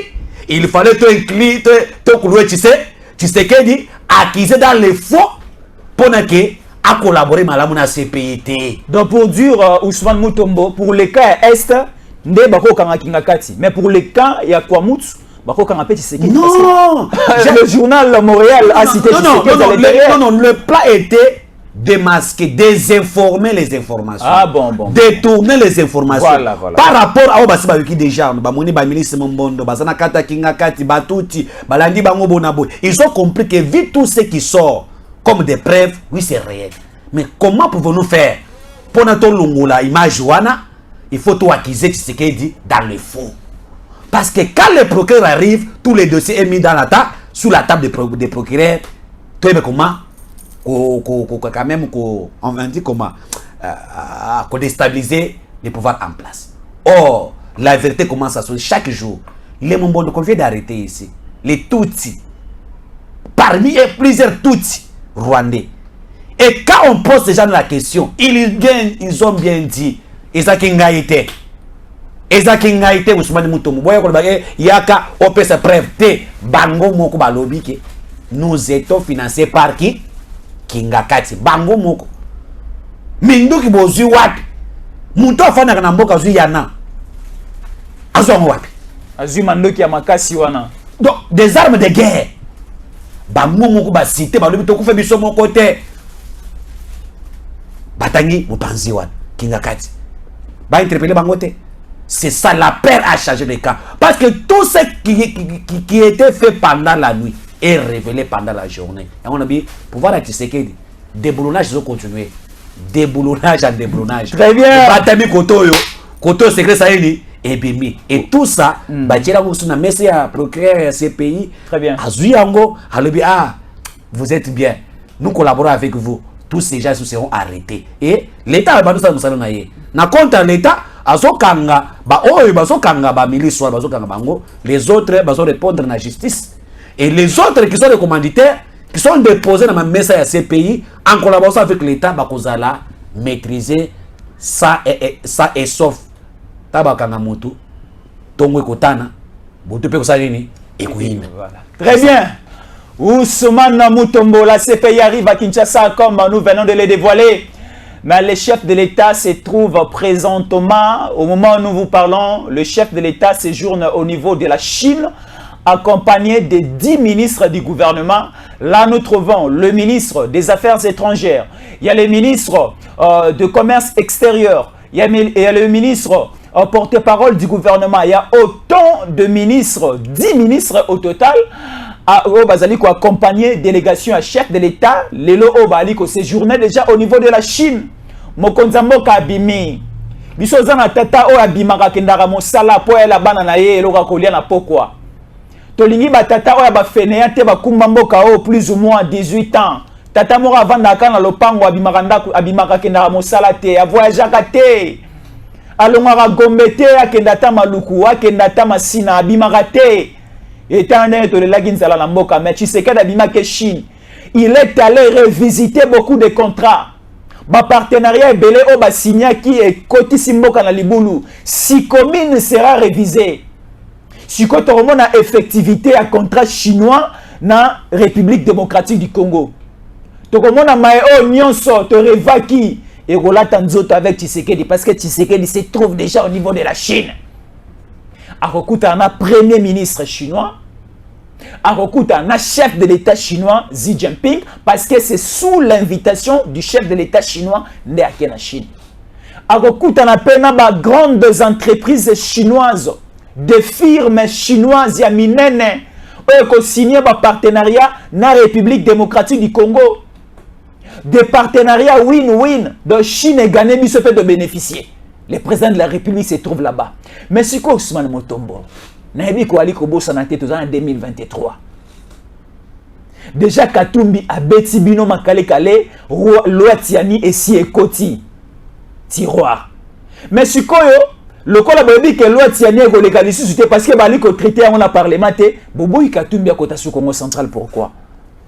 il fallait te couler Tshisekedi accusé dans les faux pour à collaborer avec la CPI. Donc pour dire Ousmane Mutombo, pour les cas est, mais pour les cas il y a Kwamuntu. Non, le journal Montréal a cité non, le plan était démasquer, désinformer les informations. Ah bon. Détourner les informations. Voilà. Par rapport à Obasi Bayoki déjà, Bamoni Bamilis Mombondo, Bazana Kata Kingakati, Batuti, Balandi Bango Bonabo. Ils ont compris que vite tout ce qui sort comme des preuves, oui c'est réel. Mais comment pouvons-nous faire pour notre Lungola image Wana, il faut tout acquiser ce qu'il dit dans le faux. Parce que quand le procureur arrive, tous les dossiers sont mis dans la table, sous la table des procureurs. Tu sais comment quand même, on va dire comment déstabiliser les pouvoirs en place. Or, la vérité commence à sortir chaque jour. Les Mombondo qu'on vient d'arrêter ici, les Tutsis, parmi plusieurs Tutsis rwandais. Et quand on pose ces gens la question, ils ont bien dit, Ezakingaïté. Ezakingaïté, Ousmane Moutoumou. Yaka, opé sa preuve, Bango Moko Balobike. Nous étions financés par qui? Kingakati. Bango Moko. Minduki Bozu Wak. Mouto Fana Namboka Zuyana. Azon Wak. Azumandoki Yamakasi Wana. Donc, des armes de guerre. Bango Moko Basité, Balobi Tokou fait biso mon côté. Batangi, Moupanzi Wan. Kingakati. Ba interpeller Bangote. C'est ça, la peur a changé le cas. Parce que tout ce qui était fait pendant la nuit est révélé pendant la journée. Et on a dit, pouvoir être Tshisekedi, déboulonnage, ils ont continué. Déboulonnage en déboulonnage. Très bien. Batami Kotoyo, Kotoyo secret ça et bimi. Et tout ça, Batira Moussuna, merci à procureur CPI. Très bien. Azuyango, Alobi, vous êtes bien. Nous collaborons avec vous. Tous ces gens seront arrêtés. Et l'État va nous faire na compte l'État. Azokanga, milice, les autres vont répondre à la justice. Et les autres qui sont les commanditaires, qui sont déposés dans ma message à ces pays, en collaboration avec l'État, va maîtriser ça et sauf. Tabakanga Moutou, Tongo Kotana, Boutou Pekosalini, et Kouine. Très bien. Ousmane Moutombo, la CPI arrive à Kinshasa comme nous venons de les dévoiler. Mais le chef de l'État se trouve présentement, au moment où nous vous parlons, le chef de l'État séjourne au niveau de la Chine, accompagné de 10 ministres du gouvernement. Là, nous trouvons le ministre des Affaires étrangères, il y a le ministre de Commerce extérieur, il y a le ministre porte-parole du gouvernement. Il y a autant de ministres, 10 ministres au total, qui accompagné délégation à chef de l'État, Lelo Obaliko séjournait déjà au niveau de la Chine. Mokonzambo Kabimi. Bisozana tata o abimaka kendara mosala po ela bana na ye eloka kolia na pokwa. Tolingi ba tata o ba fenea te ba kumba mboka o plus ou moins 18 ans. Tata moko avandaka na lopango abimaka kendara mosala te, a voyageaka te. Alongaka Gombe te akenda ta maluku, akenda ta masina abimaka te. Étant donné que la Guinzala la Mboka, mais Tshisekedi abimaka Chine, il est allé revisiter beaucoup de contrats. Ba partenariat est belé au signé qui est côté Simboka na Libulu. Si commune sera révisé, si côté on a effectivité à contrat chinois na République démocratique du Congo. Donc on a maïo nyonso te revaki et relata nzoto avec Tshisekedi parce que Tshisekedi se trouve déjà au niveau de la Chine. Akokuta na premier ministre chinois, Akokuta na chef de l'État chinois Xi Jinping, parce que c'est sous l'invitation du chef de l'État chinois né à la Chine. Akokuta na pena ba grandes entreprises chinoises, des firmes chinoises ya minene, eko signé ba partenariat na République démocratique du Congo. Des partenariats win-win de Chine et Ghana bi se fait de bénéficier. Le président de la République se trouve là-bas. Mais c'est quoi Ousmane Moutombo? Naebi ko ali ko bossa na tête en 2023. Déjà Katumbi a beti bino makale kale loi tiani et si ekoti tiroir. Mais c'est quoi le collaborateur que loi tiani ko légalise c'était parce que bali ko traiter on a parlement te Boboyi Katumbi a kota su Congo central pourquoi?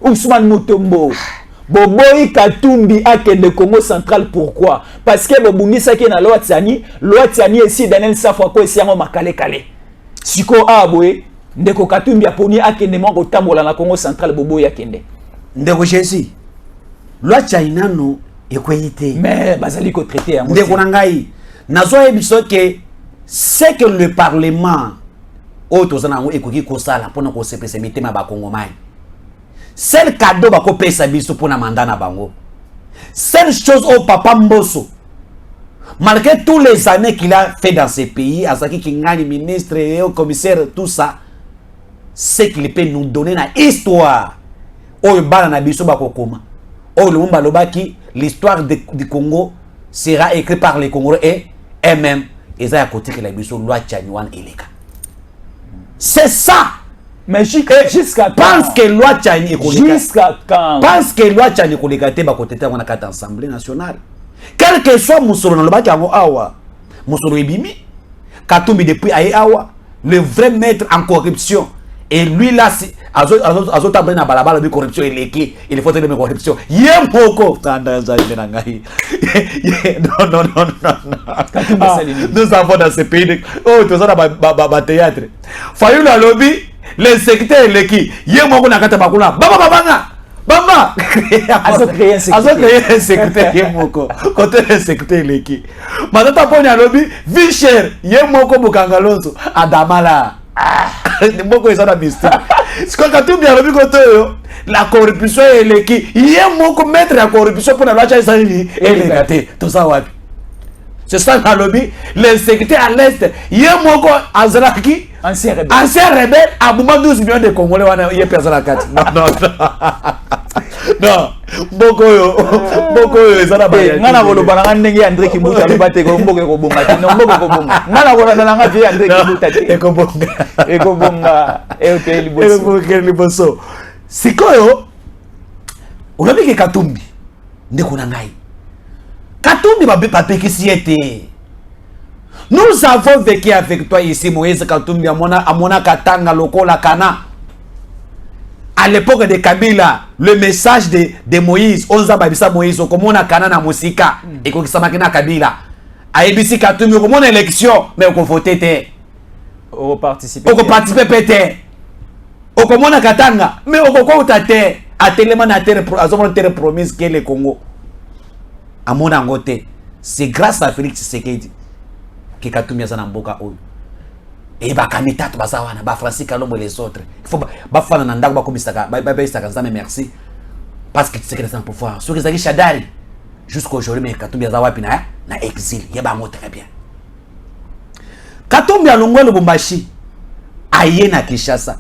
Ousmane Moutombo Boboyi Katumbi a de Congo central pourquoi? Parce que Bobunisa qui na loi tiani ici Daniel Safwa ko esi ngo makale kale. Siko abwe ndeko Katumbi aponi akende mo kotambola na Congo central Boboyi akende. Ndeko Jésus. Loi China no ekweyite. Mais bazali ko traiter yango. Ndeko nangai. Nazo ebiso que c'est que le parlement otozana ngo ekoki kosala pona ko sepese mitema ba Congomais. C'est le cadeau bako pesa biso pona mandat na bango. Seule chose au Papa Mbosso, malgré tous les années qu'il a fait dans ces pays, Azaki Kingani, ministre et commissaire, tout ça, c'est qu'il peut nous donner une histoire. Oh, l'histoire du Congo sera écrite par les Congolais et eux-mêmes. Et ça, à côté que la mission loi Tchaniwan et les cas. C'est ça! Mais jusqu'à quand? Pense que loi Tchani jusqu'à quand? Pense que loi Tchani Kolikate va côté de la Assemblée nationale. Quel que soit Moussoro dans le bac Awa, Moussoro Ebimi, Katumbi depuis Awa, le vrai maître en corruption. Et lui là, Azota Brena Balabala de corruption, il faut de corruption. Yemoko, non. Nous avons dans ce pays, oh, tout ça dans théâtre. Fayoula lobby, les secteurs, les qui, Yemoko Nakata Bakuna, Baba, Azo créé un secrétaire Yemoko, côté le secrétaire les qui. Madame Ponya lobby, vie chère, Yemoko Bukangalonso, Adamala. Beaucoup ils ont la mystique. Ce qu'on a tout bien vu côté la corruption et les qui il y a beaucoup mettre la corruption pour la loi et les gâter tout ça ouais. C'est ça dans le lobby les secrétaires à l'est il y a beaucoup Azraki ancien rebelle à moment 12 millions de Congolais il y a personne à 4 non beaucoup ils ont la balle ngana volo balanga ndenge André Kibuta lo bate ko mboke ko bonga no mboke ko bonga ngana volo balanga vie André Kibuta te ko bonga e hotel liboso sikoyo unabi ke Katumbi ndeko na ngai Katumbi ba pekisi ete nous avons vécu avec toi ici Moïse Katumbi amona katanga lokola kana. À l'époque de Kabila, le message de Moïse, on a babisa Moïse, comme on a Kanana Moussika, et qu'on s'est marqué na Kabila. A Ebisi Katumbi, comme on a élection, mais on voté. On participe. On participe peut-être. On comme on a Katanga, mais on voté. A tellement na terre promise que le Congo. À mon angoté, c'est grâce à Félix Tshisekedi que Katumbi a Zanamboka Oyo. Et bah kanita to bazawana ba Francis Kalombo les autres il faut ba fana na ndako ba komisaka ba isaka nzambe merci parce que tu sais que c'est un pouvoir sur les Shadari jusqu'aujourd'hui mais Katumbi azawapi na exil yeba ngo très bien Katumbi alongwa Lubumbashi aye na Kinshasa.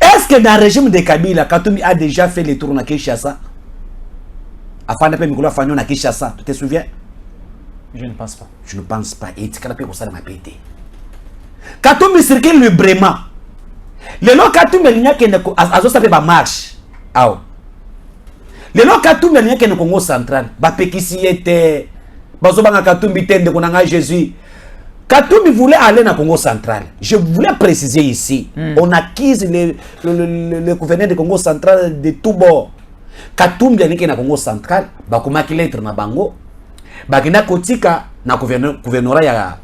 Est-ce que dans le régime de Kabila Katumbi a déjà fait les tours na Kinshasa afin de Mikolo Fanyo na Kinshasa tu te souviens? Je ne pense pas. Je ne pense pas et tu peux ça ma pété. Katumbi circule librement. Le long Katumbi n'y a que ne azo ça fait ba marche. Ah. Le long Katumbi n'y a que ne Congo central. Ba pekisi était bazo banga Katumbi tende konanga Jésus. Katumbi voulait aller dans Congo central. Je voulais préciser ici, on acquise le gouverneur de Congo central de tout bord. Katumbi n'y a que na Congo central, ba komaki lettre na bango. Ba kina kotika na gouvernorat ya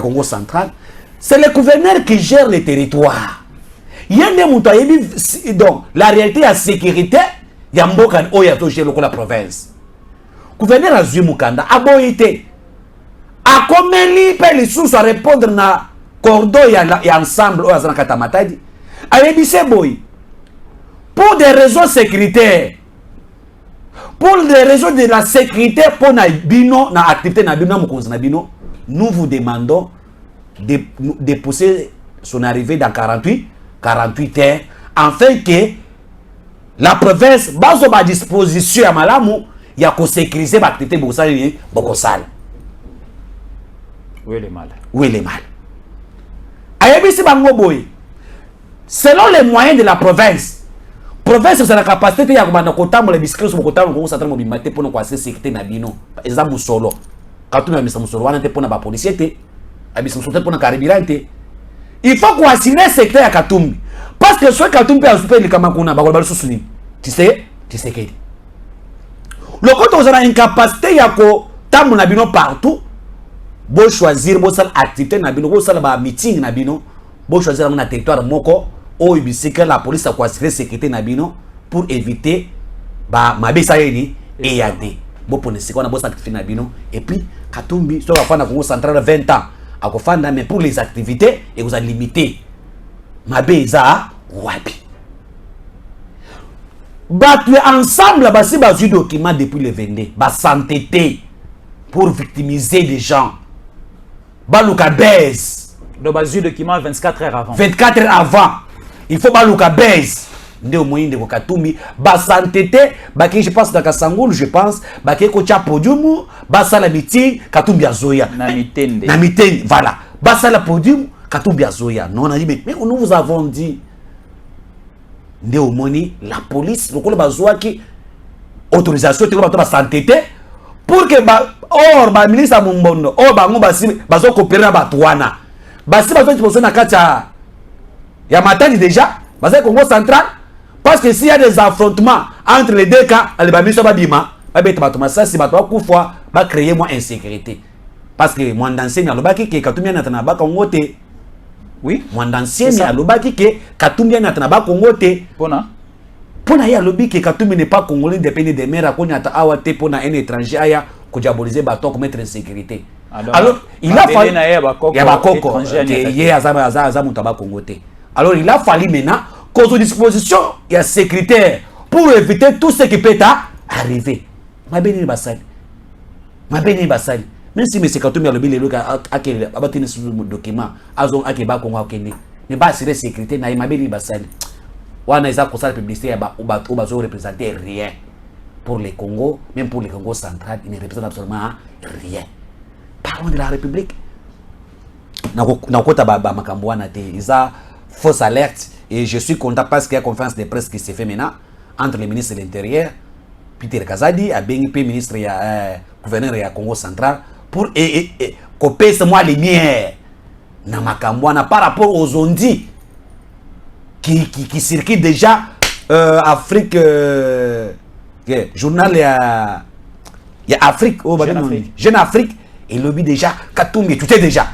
Congo central. C'est le gouverneur qui gère le territoire. Il y a des moutons. Donc, la réalité à sécurité, il y a un mot qui a géré la province. Le gouverneur a joué Mukanda, a boité. A comme il peut les sous à répondre na cordon et ensemble, ou à Zanakatamatadi. A dit c'est boy. Pour des raisons sécuritaires, pour des raisons de la sécurité, pour na bino, na activité na bino, nous vous demandons de pousser son arrivée dans 48 heures, afin que la province, base à disposition à Malamu, il y a qu'on sécuriser l'activité de Bokosal. Où est le mal? Où est le mal? Selon les moyens de la province, a la capacité de faire les biscuits sur le côté de pour nous sécurité na bino. Exemple Musolo. Quand tu as mis Musolo, on a été pour la police. Il faut qu'on assure le secteur à Katumbi. Parce que soit Katumbi a super le Kamakuna, tu sais que le côté où on a une capacité à tam nabino partout, bon choisir bon sal activité nabino, bon sal ba meeting nabino, bon choisir un territoire moko, ou il la police a assurer la sécurité nabino pour éviter ba mabesa yeni et yade. Bon pour ne c'est qu'on a bon activité nabino et puis Katumbi soit la fin de Congo central 20 ans. Mais pour les activités, et vous avez limité. Mabeza wapi. battu ensemble, bah, si basu document depuis le 22, bah s'entêter pour victimiser les gens. Balouka baise. Donc, basu document 24 heures avant. 24 heures avant. Il faut balouka baise. Nde au moyen de Katumi, bah s'entêter, bah qui je pense dans Kassangoul, je pense, bah qui kocha podium, bah ça la meeting, Katumbi Azoya. Na mitende. Na meeting, voilà. Bah ça la podium, Katumbi Azoya. Non, on a dit, mais nous vous avons dit. Nde au moyen, la police, le bazoa qui autorisation, tu vas s'entêter pour que bah, or, bah, ministre Mumbondo, or, bah, on va coopérer à Batouana. Bah, si bazo, tu peux na kacha, ya matani déjà, bah, c'est Congo central. Parce que s'il y a des affrontements entre les deux cas, les bamistes babima, ça c'est fois va créer moins insécurité. Parce que moi d'ancien à l'obaki que Katumbi n'atteint pas Congo te. Oui, moi d'ancien à l'obaki que Katumbi n'atteint pas Congo te. Pona ya lobby que Katumbi n'est pas congolais dépendant des mers à Konyata Awate pona un étranger aya ko diaboliser bateau pour mettre en sécurité. Alors il a fallu ya bakoko ye azama taba Congo te. Alors il a fallu maintenant qu'aux dispositions il y a sécuritaire pour éviter tout ce qui peut arriver. Ma béni basali. Ma béni basali. Même si M. Katumbi a le billet à quel document, azon à Keba Congo Kenya. Ne pas assurer sécurité, na ma béni basali. On a ça la publicité ou bazo représenter rien. Pour les Congo, même pour les Congo central, il ne représente absolument rien. Parlons de la République. Na kota ba makambo na te, isa fausse alerte. Et je suis content parce qu'il y a conférence de presse qui s'est fait maintenant entre le ministre de l'Intérieur, Peter Kazadi, et le ministre et gouverneur de Congo central pour couper ce mois lumière dans Makambouana par rapport aux ondits qui circulent déjà Afrique, journal il y a Afrique, Jeune Afrique, et lobby déjà, Katumbi, tout est déjà.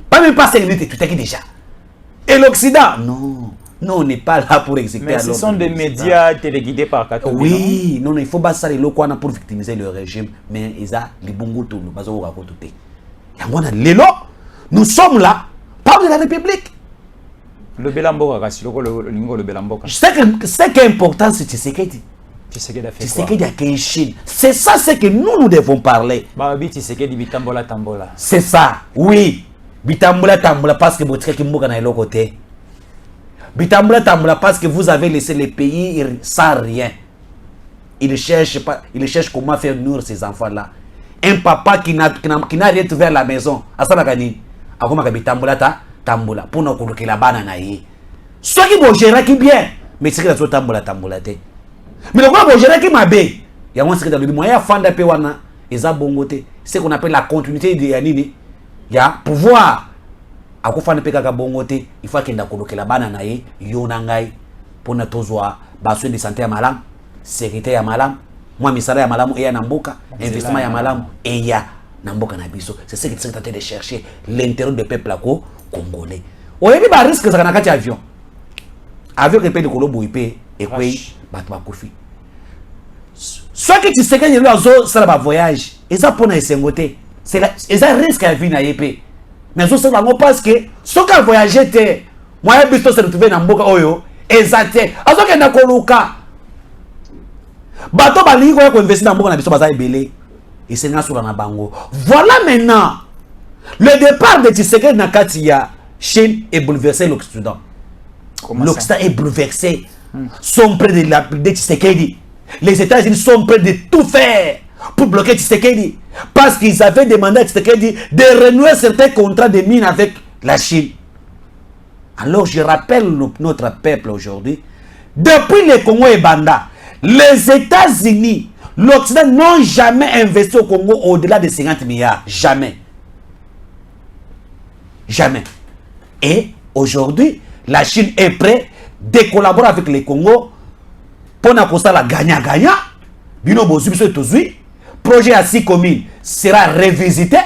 Pas même pas 5 minutes, tout est déjà. Et l'Occident, non. Non, on n'est pas là pour exécuter. Mais ce sont des médias téléguidés par Katumbi. Oui, non, il faut pas ça les locaux pour victimiser le régime. Mais ils ont les bons tout, nous basons au raconter. Nous sommes là, par de la République. Le Belambo, le Belambo. Ce qui est important, c'est Tshisekedi. Tshisekedi a fait Chine. C'est ça, c'est que nous devons parler. Tshisekedi bitambola tambola. C'est ça, oui. Bitambola tambola parce que votre qui mouka na l'autre côté. Bitambola tambola parce que vous avez laissé les pays sans rien. Il cherche comment faire nourrir ces enfants-là. Un papa qui n'a rien trouvé à la maison. Asanakani. Akoma bitambola tambola pour nous coloquer la banane. Ceux qui vont gérer qui bien, mais c'est que la tambola te. Mais le gars vont gérer qui m'a bé. Il y a un secret dans le moyen fanda pewana eza bongote. C'est qu'on appelle la continuité de yanini. Il y a pouvoir. Akufana pe kaka bongote, il faut qu'il coloquer la banane yonangai pour na tozwa besoin de santé ya malam, sécurité ya malam, moi misala ya malam et ya namboka, investissement ya malam et ya namboka na biso. C'est ce qui est tenté de chercher l'intérêt du peuple congolais. On est pas risque ça na kati avion. Avion que pe de kolobo ipe et quoi batwa kofi. Soit que tu sais que le azo ça va voyage, et ça pour na sengote. C'est là, et ça risque à vie na yepé. Mais je sais parce que ce qu'on voyageait, moi je suis retrouvé dans Mboka Oyo, exact. Alors que na koluka, bateau bali ko investir dans Mboka na biso baza ebele, et c'est na sur na bango. Voilà maintenant le départ de Tshisekedi na Katia, Chine est bouleversé l'Occident. L'Occident est bouleversé. Sont près de Tshisekedi. Les États-Unis sont prêts de tout faire pour bloquer Tshisekedi. Parce qu'ils avaient demandé à Tshisekedi de renouer certains contrats de mine avec la Chine. Alors je rappelle notre peuple aujourd'hui, depuis le Congo et Banda, les États-Unis, l'Occident n'ont jamais investi au Congo au-delà de 50 milliards. Jamais. Jamais. Et aujourd'hui, la Chine est prête de collaborer avec le Congo pour nous la gagnant-gagnant. Bino bozu biso tozui. Projet à 6 communes sera revisité.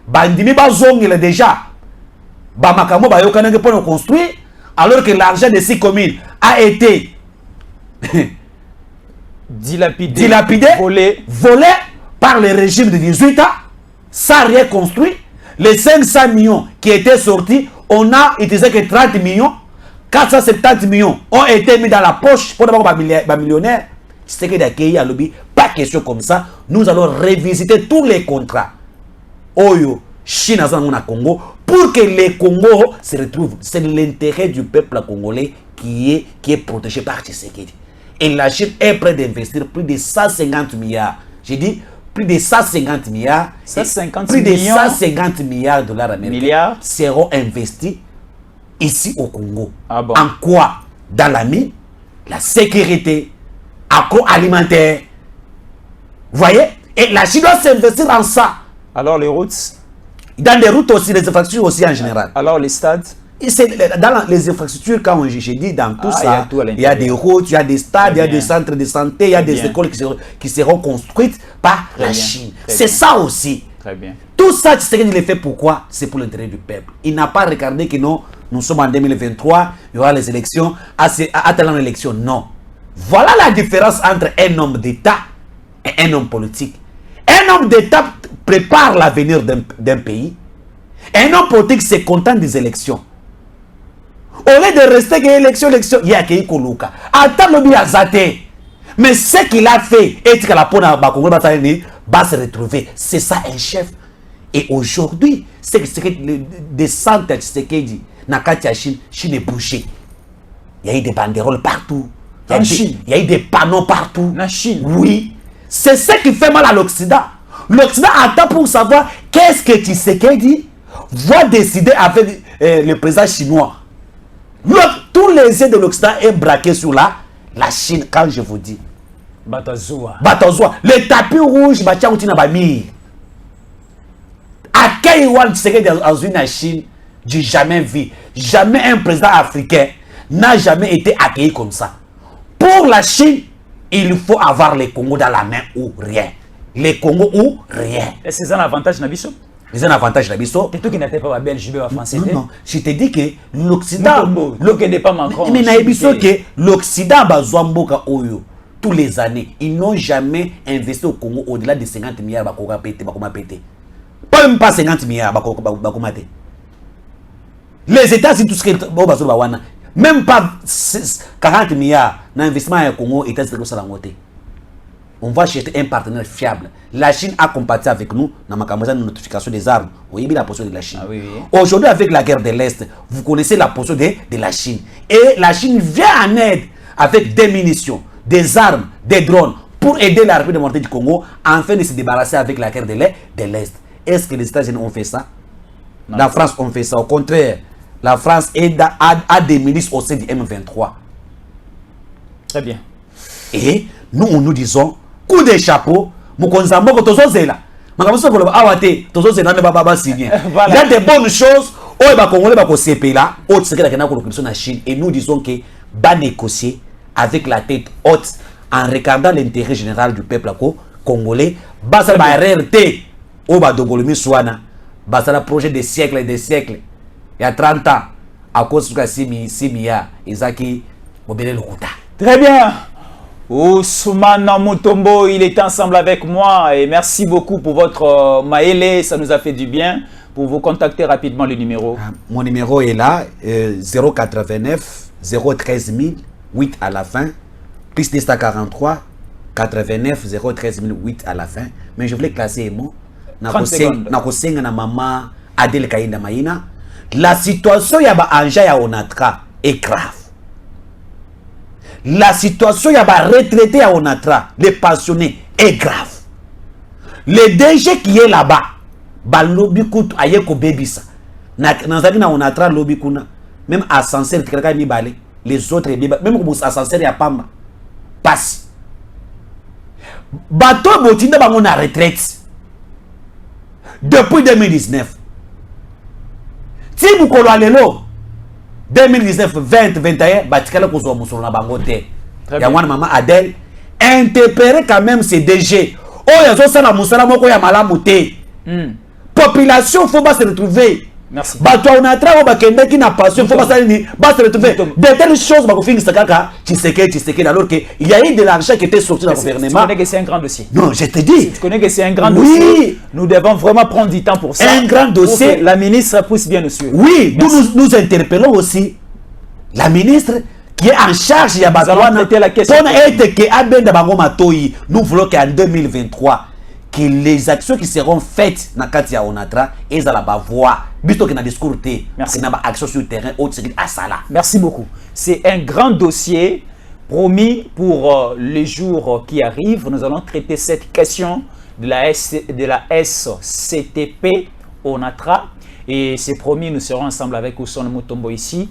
Bandimi bazongile déjà. Bamakamo bayokanenge pour nous construire. Alors que l'argent de 6 communes a été dilapidé, volé par le régime de 18 ans, sans rien construit. Les 500 millions qui étaient sortis, on a utilisé que 30 millions. 470 millions ont été mis dans la poche pour les millionnaires. Tshisekedi accueilli à lobby, pas question comme ça. Nous allons revisiter tous les contrats. Oyo, Chine à Congo, pour que les Congo se retrouvent. C'est l'intérêt du peuple congolais qui est protégé par Tshisekedi. Et la Chine est prête d'investir plus de 150 milliards. J'ai dit plus de 150 milliards. 150 plus de millions, 150 milliards de dollars américains seront investis ici au Congo. Ah bon? En quoi? Dans la mine, la sécurité, agroalimentaire. Vous voyez? Et la Chine doit s'investir en ça. Alors les routes? Dans les routes aussi, les infrastructures aussi en général. Alors les stades? Dans les infrastructures, quand j'ai dit dans tout ça, il y a des routes, il y a des stades, il y a des centres de santé, il y a des écoles qui seront construites par la Chine. C'est ça aussi. Très bien. Tout ça, Tshisekedi le fait pourquoi? C'est pour l'intérêt du peuple. Il n'a pas regardé que non, nous sommes en 2023, il y aura les élections, attendant l'élection. Non. Voilà la différence entre un homme d'État et un homme politique. Un homme d'État prépare l'avenir d'un pays. Un homme politique se contente des élections. Au lieu de rester que élection, il y a qui Koluka. Attends le bien Zate. Mais ce qu'il a fait, et que la peau va se retrouver. C'est ça un chef. Et aujourd'hui, c'est que des centres de Tshisekedi, Nakatia Chine, Chine est bouchée. Il y a eu des banderoles partout. Il y a eu des panneaux partout. En Chine. Oui. C'est ce qui fait mal à l'Occident. L'Occident attend pour savoir qu'est-ce que Tshisekedi va décider avec le président chinois. Tous les aides de l'Occident est braqué sur la Chine, quand je vous dis. Batazoua. Le tapis rouge, Batiaoutina Bami. À quel moment Tshisekedi dans une Chine, j'ai jamais vu. Jamais un président africain n'a jamais été accueilli comme ça. Pour la Chine, il faut avoir les Congo dans la main ou rien. Les Congo ou rien. Et c'est un avantage, Nabiso? C'est un avantage, Nabiso. C'est toi qui n'étais pas belge, mais français. Non, je te dis que l'Occident. n'est pas Macron. Mais Nabiso que l'Occident, Bazouamboka Oyo, tous les années, ils n'ont jamais investi au Congo au-delà de 50 milliards. Pas même pas 50 milliards. Les États-Unis, tout ce qui est. Même pas 40 milliards d'investissement au Congo, États-Unis, on va chercher un partenaire fiable. La Chine a compati avec nous dans ma notification des armes. Vous voyez la position de la Chine. Ah, oui. Aujourd'hui, avec la guerre de l'Est, vous connaissez la position de la Chine. Et la Chine vient en aide avec des munitions, des armes, des drones pour aider la République démocratique du Congo afin de se débarrasser avec la guerre de l'Est. Est-ce que les États-Unis ont fait ça? Non. La France a fait ça. Au contraire, la France a des milices au sein du M23. Très bien. Et nous disons, coup de chapeau, il y a des bonnes choses. Et nous disons que va négocier avec la tête haute en regardant l'intérêt général du peuple congolais. Basa ba RRT au Badogolomi Souana. Basa la projet des siècles et des siècles. Il y a 30 ans, à cause de 6 milliards, Isaki Mobile Lokuta. Très bien. Ousmane Mutombo, il est ensemble avec moi et merci beaucoup pour votre maélé, ça nous a fait du bien. Pour vous contacter rapidement le numéro. Mon numéro est là, 089 013 008 à la fin, plus 243 89 013 008 à la fin. Mais je voulais classer moi. 30 secondes. Na maman Adel Kainda Maïna. La situation yaba anja ya Onatra est grave. La situation yaba retraité à Onatra, les pensionnés, est grave. Le DG qui est là-bas, ba lobby kutu ayeko bebisa. Nazaki na Onatra lobby kuna. Même ascenseur quelqu'un mi balé, les autres même comme ascenseur ya pamba. Passe. Bateau botinda bango na retraite. Depuis 2019. Si vous collez 2019, 20, 21, batikala kozwa musolo na bango te. Ya wana maman Adèle interpellé quand même ces DG. Oh yazo sala musala moko ya malamu te. Population faut pas se retrouver. Merci. Bato on a travaillé bakende qui n'a passion faut pas se retrouver. De telles choses bako finir kaka Tshisekedi alors que il y a eu de l'argent qui était sorti dans le gouvernement. Tu connais que c'est un grand dossier. Non, je te dis. Tu connais que c'est un grand dossier. Nous devons vraiment prendre du temps pour ça. Un grand dossier. La ministre puisse bien nous suivre. Oui, nous interpellons aussi la ministre qui est en charge ya batwana pour être que abenda bango matoi. Nous voulons qu'en 2023 que les actions qui seront faites na kati ya Onatra et à la voix biso que na discours té na ba action sur le terrain au à sala. Merci beaucoup. C'est un grand dossier promis pour les jours qui arrivent. Nous allons traiter cette question de la SCTP Onatra et c'est promis, nous serons ensemble avec Ousson Mutombo ici.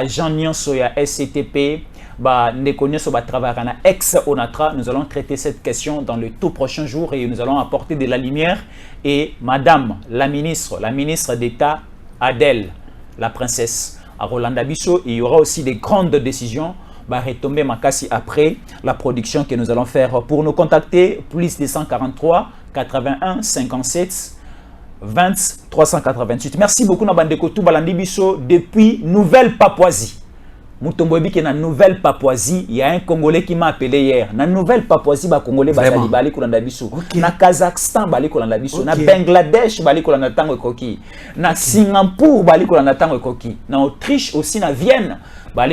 Jean Nyonso ya SCTP, Nekonyoso travailler na ex-Onatra. Nous allons traiter cette question dans le tout prochain jour et nous allons apporter de la lumière. Et Madame la ministre d'État Adèle, la princesse à Rolanda Bisso, il y aura aussi des grandes décisions. Retomber Makassi après la production que nous allons faire. Pour nous contacter, plus 243 81 57 20 388. Merci beaucoup Nabandeko Toubalandi Bisso depuis Nouvelle-Papouasie. Mutombobi qui est dans Nouvelle-Papouasie, il y a un Congolais qui m'a appelé hier. Dans Nouvelle-Papouasie, ba Congolais bazali bali kolanda biso. Na Kazakhstan bali kolanda biso. Na Bangladesh bali kolanda tango koki. Na Singapour bali kolanda tango koki. Na Autriche aussi na Vienne. Non,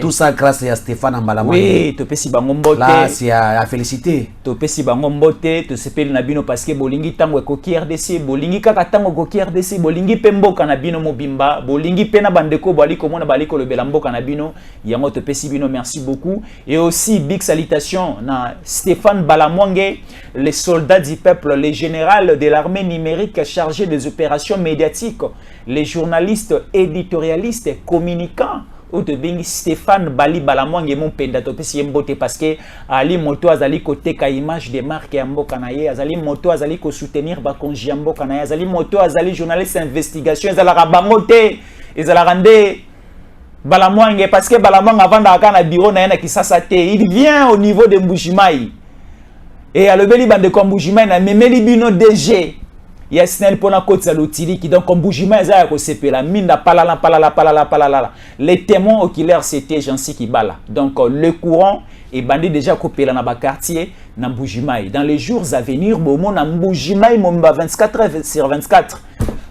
tout ça grâce à Stéphane Mbalamwa. Oui, tu peux si bangombote. Là, c'est à féliciter. Tu peux si bangombote, tu sais pas nabino parce que bolingi tango koki RDC, bolingi kaka tango koki RDC, bolingi pembo kanabino mobimba, bolingi pena bandeko bali komona bali ko le belambo kanabino. Yango tu peux si bino, merci beaucoup. Et aussi big salutation na Stéphane Balamwange, les soldats du peuple, les généraux de l'armée numérique chargés des opérations médiatiques, les journalistes éditorialistes, communicants, ou de bingi Stéphane Bali Balamwange mon penda to pesi mbote parce que ali moto azali côté ka image de marque ya mboka na ye, azali moto azali ko soutenir ba konji ya mboka na ye, azali moto azali journaliste investigation ezala rabangote ezala rande Balamwange parce que Balamwange avant d'aka na bureau na ye na Kisasa te, il vient au niveau de Mbujimayi et à lebeli bande ko Mbujimayi na memeli bino DG Yasnel pona kotsa lotili qui donc comme Boujima ezaya ko sepela minda palala. Les témoins oculaires c'était Jansi Kibala. Donc le courant est bandé déjà kopela na ba quartier na Boujimai. Dans les jours à venir bomo na Boujimai momba 24h/24.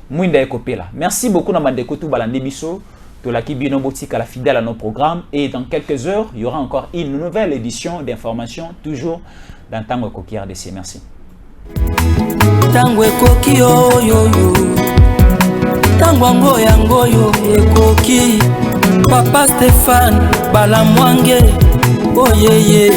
Mwinda ekopela. Merci beaucoup na bandeko tout balande biso. Tolaki bino botika la fidèle à nos programmes et dans quelques heures, il y aura encore une nouvelle édition d'information toujours dans Tango Koki RDC. Merci. Tango ekoki oyoyo Tango ngoyo ekoki Papa Stéphane Balamwange oyeye